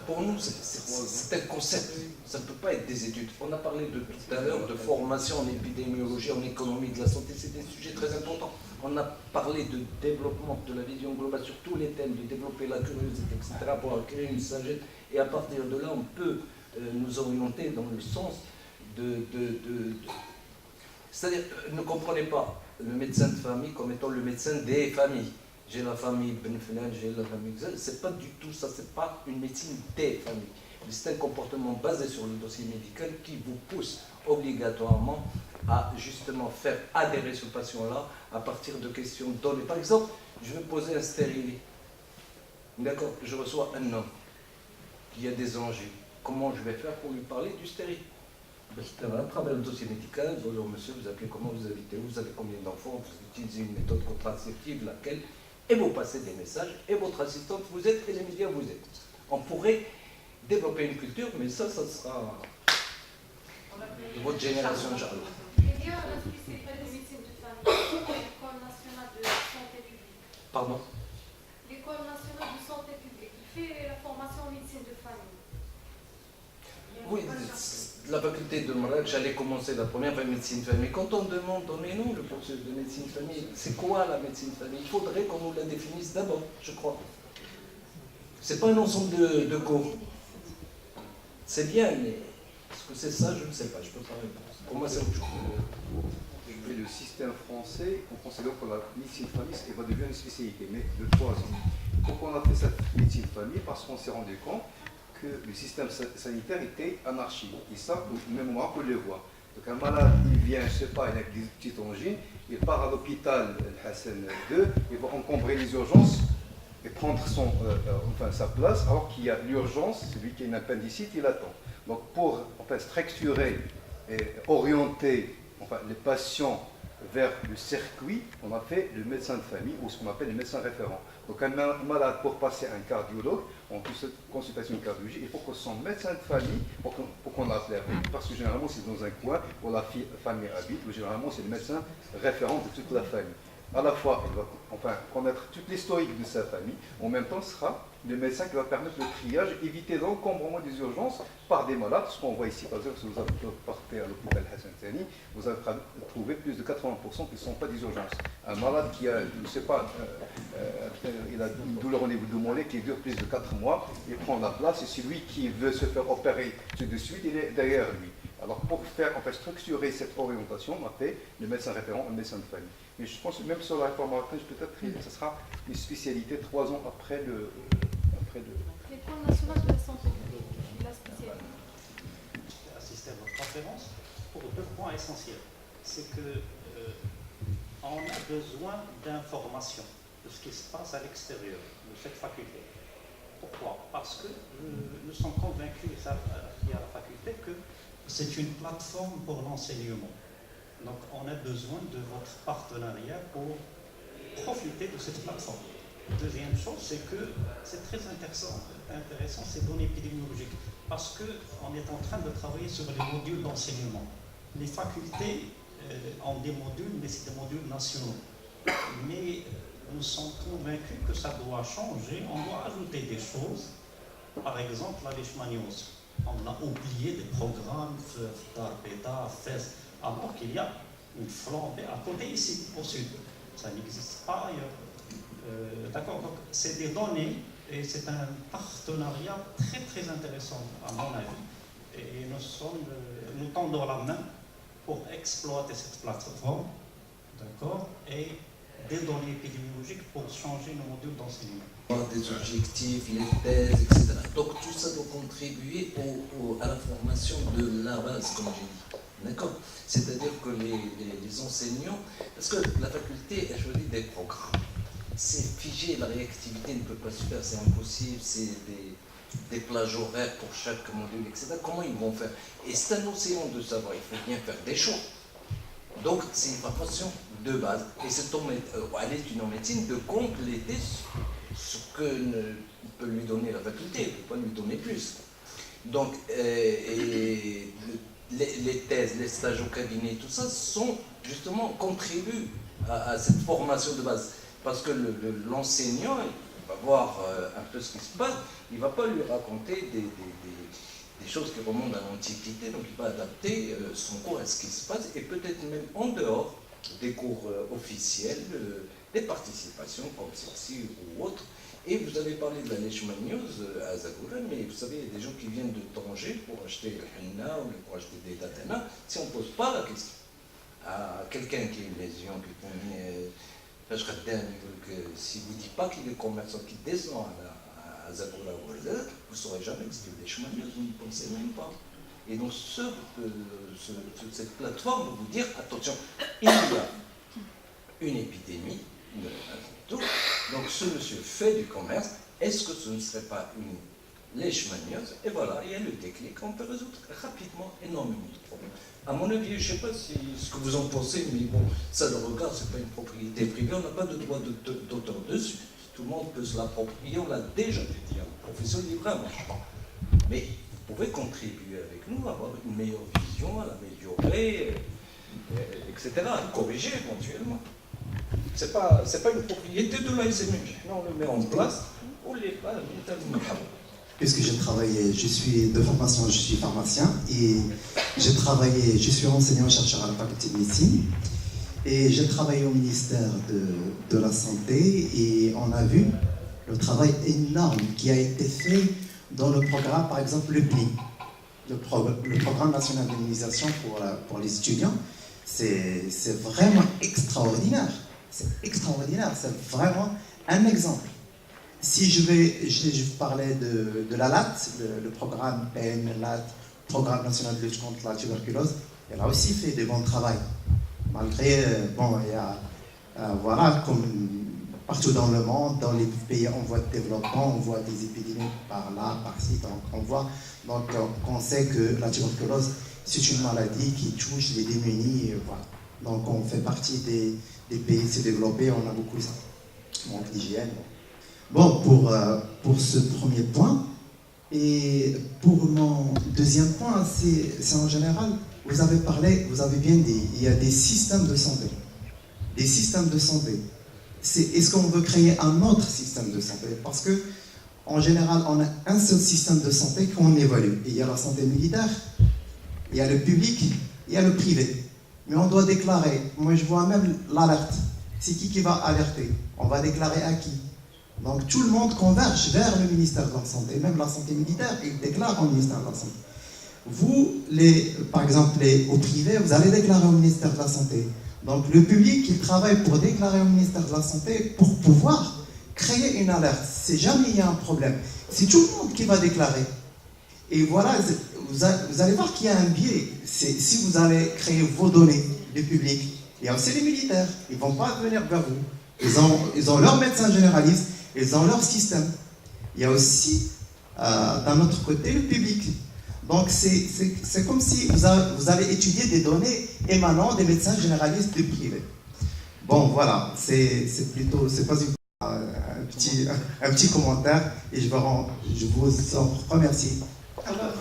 Pour nous, c'est un concept. Ça ne peut pas être des études. On a parlé tout à l'heure de formation en épidémiologie, en économie de la santé. C'est des sujets très importants. On a parlé de développement de la vision globale sur tous les thèmes, de développer la curiosité, etc., pour créer une sagesse. Et à partir de là, on peut nous orienter dans le sens c'est-à-dire, ne comprenez pas le médecin de famille comme étant le médecin des familles. J'ai la famille Benfelen, j'ai la famille Xel. C'est pas du tout ça, c'est pas une médecine des familles. Mais c'est un comportement basé sur le dossier médical qui vous pousse obligatoirement à justement faire adhérer ce patient-là à partir de questions données. Par exemple, je vais poser un stérilet. D'accord, je reçois un homme qui a des enjeux. Comment je vais faire pour lui parler du stérile? À travers le dossier médical, bonjour monsieur, vous appelez comment, vous habitez où, vous avez combien d'enfants, vous utilisez une méthode contraceptive, laquelle, et vous passez des messages, et votre assistante vous êtes, et les médias vous êtes. On pourrait développer une culture, mais ça sera de votre génération, Inch'Allah. Il y a la spécialité de médecine de famille, l'École nationale de santé publique. Pardon? L'École nationale de santé publique, il fait la formation en médecine de famille. Oui, la faculté de Maroc, j'allais commencer la première fois médecine de famille. Quand on demande, donnez-nous le cursus de médecine de famille, c'est quoi la médecine de famille? Il faudrait qu'on nous la définisse d'abord, je crois. C'est pas un ensemble de cours. C'est bien, mais est-ce que c'est ça? Je ne sais pas, je peux pas répondre. Pour moi, c'est autre chose. Mais le système français, on considère que la médecine de famille va devenir une spécialité, mais de 3 ans. Pourquoi on a fait cette médecine de famille? Parce qu'on s'est rendu compte que le système sanitaire était anarchique. Et ça, même moi, on le voit. Donc un malade, il vient, je ne sais pas, il a des petites angines, il part à l'hôpital Hassan 2, il va encombrer les urgences et prendre sa place, alors qu'il y a l'urgence, celui qui a une appendicite, il attend. Donc pour structurer et orienter les patients vers le circuit, on a fait le médecin de famille ou ce qu'on appelle le médecin référent. Donc un malade, pour passer un cardiologue, en consultation de cardiologie, il faut que son médecin de famille, pour qu'on l'appelle, parce que généralement c'est dans un coin où la famille habite, ou généralement c'est le médecin référent de toute la famille. À la fois, il va connaître toute l'historique de sa famille, en même temps sera le médecin qui va permettre le triage, éviter l'encombrement des urgences par des malades. Ce qu'on voit ici, par exemple, si vous partez à l'hôpital Hassan Thani, vous allez trouver plus de 80% qui ne sont pas des urgences. Un malade qui a, je ne sais pas, il a une douleur au niveau du mollet qui dure plus de 4 mois, il prend la place et celui qui veut se faire opérer tout de suite, il est derrière lui. Alors pour structurer cette orientation, on a fait le médecin référent, le médecin de famille. Mais je pense que même sur la réforme maritime, peut-être ce sera une spécialité 3 ans après le... L'école nationale de la santé publique, la spécialité. Assister à votre conférence pour 2 points essentiels. C'est que on a besoin d'informations de ce qui se passe à l'extérieur de cette faculté. Pourquoi? Parce que nous sommes convaincus, et ça il y a la faculté, que c'est une plateforme pour l'enseignement. Donc on a besoin de votre partenariat pour profiter de cette plateforme. Deuxième chose, c'est que c'est très intéressant ces données épidémiologiques, parce qu'on est en train de travailler sur les modules d'enseignement. Les facultés ont des modules, mais c'est des modules nationaux. Mais nous sommes convaincus que ça doit changer, on doit ajouter des choses. Par exemple, la leishmaniose. On a oublié des programmes, Beta, FES, alors qu'il y a une flambée à côté ici, au sud. Ça n'existe pas ailleurs. D'accord, donc c'est des données et c'est un partenariat très très intéressant à mon avis. Et nous tendons la main pour exploiter cette plateforme, d'accord, et des données épidémiologiques pour changer nos modules d'enseignement. Des objectifs, les thèses, etc. Donc tout ça doit contribuer à la formation de la base, comme j'ai dit. D'accord? C'est-à-dire que les enseignants, parce que la faculté a choisi des programmes. C'est figé, la réactivité ne peut pas se faire, c'est impossible, c'est des plages horaires pour chaque module, etc. Comment ils vont faire? Et c'est un océan de savoir, il faut bien faire des choix. Donc c'est une formation de base. Et c'est à l'étudiant en médecine de compléter ce que peut lui donner la faculté, il ne peut pas lui donner plus. Donc, les thèses, les stages au cabinet, tout ça, contribuent à cette formation de base. Parce que l'enseignant, il va voir un peu ce qui se passe, il ne va pas lui raconter des choses qui remontent à l'Antiquité, donc il va adapter son cours à ce qui se passe, et peut-être même en dehors des cours officiels, des participations comme celle-ci ou autres. Et vous avez parlé de la leishmaniose à Zagora, mais vous savez, il y a des gens qui viennent de Tanger pour acheter le henna ou pour acheter des datana. Si on ne pose pas la question à quelqu'un qui a une lésion, qui connaît, si vous ne dites pas qu'il est commerçant, qui descend à Zagora ou à Zagora, vous ne saurez jamais que c'est une leishmaniose, vous ne pensez même pas. Et donc cette plateforme va vous dire, attention, il y a une épidémie, donc ce monsieur fait du commerce, est-ce que ce ne serait pas une leishmaniose? Et voilà, il y a le déclic, on peut résoudre rapidement énormément de problèmes. À mon avis, je ne sais pas ce que vous en pensez, mais bon, ça le regarde, ce n'est pas une propriété privée, on n'a pas de droit d'auteur dessus. Tout le monde peut se l'approprier, on l'a déjà dit, profession libre, mais vous pouvez contribuer avec nous à avoir une meilleure vision, à l'améliorer, etc., à le corriger éventuellement. Ce n'est pas une propriété de la SMUG. Non, on le met en place, on ne l'est pas, Puisque j'ai travaillé, je suis de formation, je suis pharmacien et j'ai travaillé, je suis enseignant-chercheur à la faculté de médecine et j'ai travaillé au ministère de la Santé et on a vu le travail énorme qui a été fait dans le programme, par exemple le PNI, le Programme national d'immunisation pour les étudiants. C'est vraiment extraordinaire. C'est extraordinaire, c'est vraiment un exemple. si je parlais de la LAT, le programme PN-LAT, Programme national de lutte contre la tuberculose, elle a aussi fait de bon travail. Malgré, bon, il y a, voilà, comme partout dans le monde, dans les pays en voie de développement, on voit des épidémies par là, par-ci, donc on sait que la tuberculose, c'est une maladie qui touche les démunis, voilà. Donc on fait partie des pays sous-développés, on a beaucoup ça, manque d'hygiène. Bon, pour ce premier point, et pour mon deuxième point, c'est en général, vous avez parlé, vous avez bien dit, il y a des systèmes de santé. Des systèmes de santé. Est-ce qu'on veut créer un autre système de santé? Parce que, en général, on a un seul système de santé qu'on évalue. Il y a la santé militaire, il y a le public, il y a le privé. Mais on doit déclarer. Moi, je vois même l'alerte. C'est qui va alerter? On va déclarer à qui? Donc, tout le monde converge vers le ministère de la Santé. Même la santé militaire, il déclare au ministère de la Santé. Vous, par exemple, au privé, vous allez déclarer au ministère de la Santé. Donc, le public, il travaille pour déclarer au ministère de la Santé pour pouvoir créer une alerte. Si jamais il y a un problème, c'est tout le monde qui va déclarer. Et voilà, vous allez voir qu'il y a un biais. Si vous allez créer vos données du public, il y a aussi les militaires. Ils ne vont pas venir vers vous. Ils ont leur médecin généraliste, ils ont leur système. Il y a aussi, d'un autre côté, le public. Donc, c'est comme si vous allez étudier des données émanant des médecins généralistes du privé. Bon, voilà, c'est pas un petit commentaire et je vous en remercie. Alors,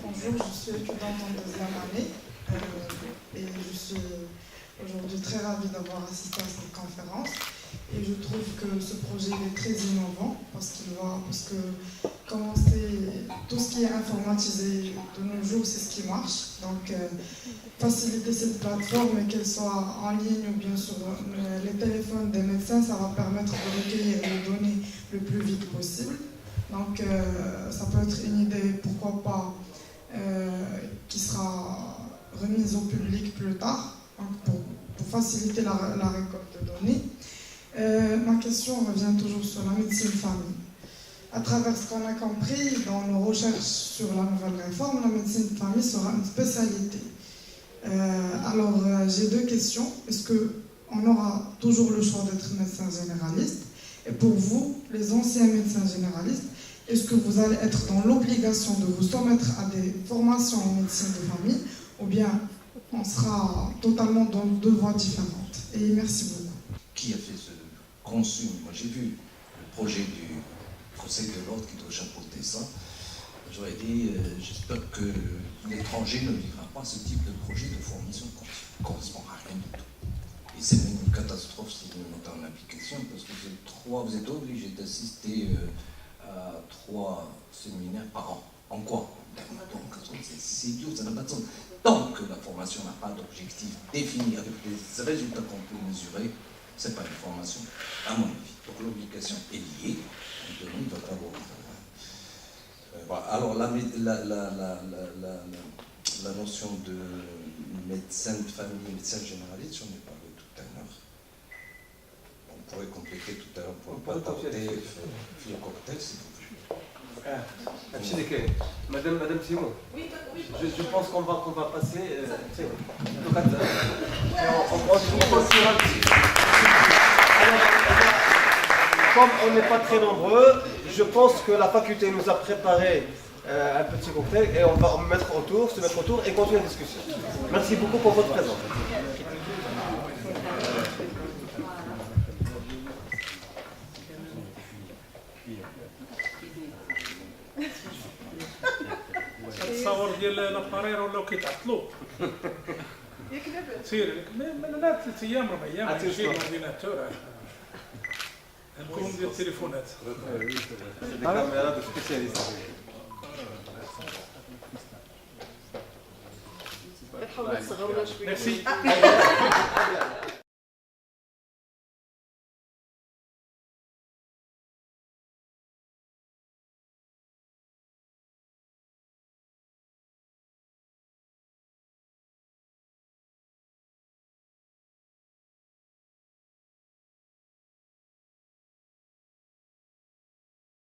bonjour, je suis étudiante en deuxième année et je suis aujourd'hui très ravie d'avoir assisté à cette conférence. Et je trouve que ce projet est très innovant parce que commencer tout ce qui est informatisé de nos jours, c'est ce qui marche. Donc faciliter cette plateforme et qu'elle soit en ligne ou bien sur les téléphones des médecins, ça va permettre de recueillir les données le plus vite possible. Donc ça peut être une idée, pourquoi pas, qui sera remise au public plus tard, donc pour faciliter la récolte de données. Ma question revient toujours sur la médecine famille. À travers ce qu'on a compris dans nos recherches sur la nouvelle réforme, la médecine famille sera une spécialité. Alors, j'ai deux questions. Est-ce qu'on aura toujours le choix d'être médecin généraliste? Et pour vous, les anciens médecins généralistes, est-ce que vous allez être dans l'obligation de vous soumettre à des formations en médecine de famille, ou bien on sera totalement dans deux voies différentes? Et merci beaucoup. Qui a fait conçu? Moi j'ai vu le projet du Conseil de l'ordre qui doit chapeauter ça. J'aurais dit, j'espère que l'étranger ne vivra pas ce type de projet de formation qui ne correspond à rien du tout. Et c'est même une catastrophe si vous le mettez en application, parce que vous êtes obligé d'assister à 3 séminaires par an. En quoi? C'est idiot, ça n'a pas de sens. Tant que la formation n'a pas d'objectif défini avec les résultats qu'on peut mesurer, ce n'est pas une formation, à mon avis. Donc l'obligation est liée, il ne va pas avoir. Voilà. Alors la notion de médecin de famille, médecin généraliste, j'en ai parlé tout à l'heure. On pourrait compléter tout à l'heure pour ne pas tarder, le cocktail, si vous voulez. Madame Simon, je pense qu'on va passer. Comme on n'est pas très nombreux, je pense que la faculté nous a préparé un petit cocktail et on va se mettre autour et continuer la discussion. Merci beaucoup pour votre présence. تصور ديال الابارير ولاو كيتعطلوا سير من 3 ايام 4 ايام غنجي الاورديناتور نكون ديال التليفونات نحاولوا نصغروا شويه. ميرسي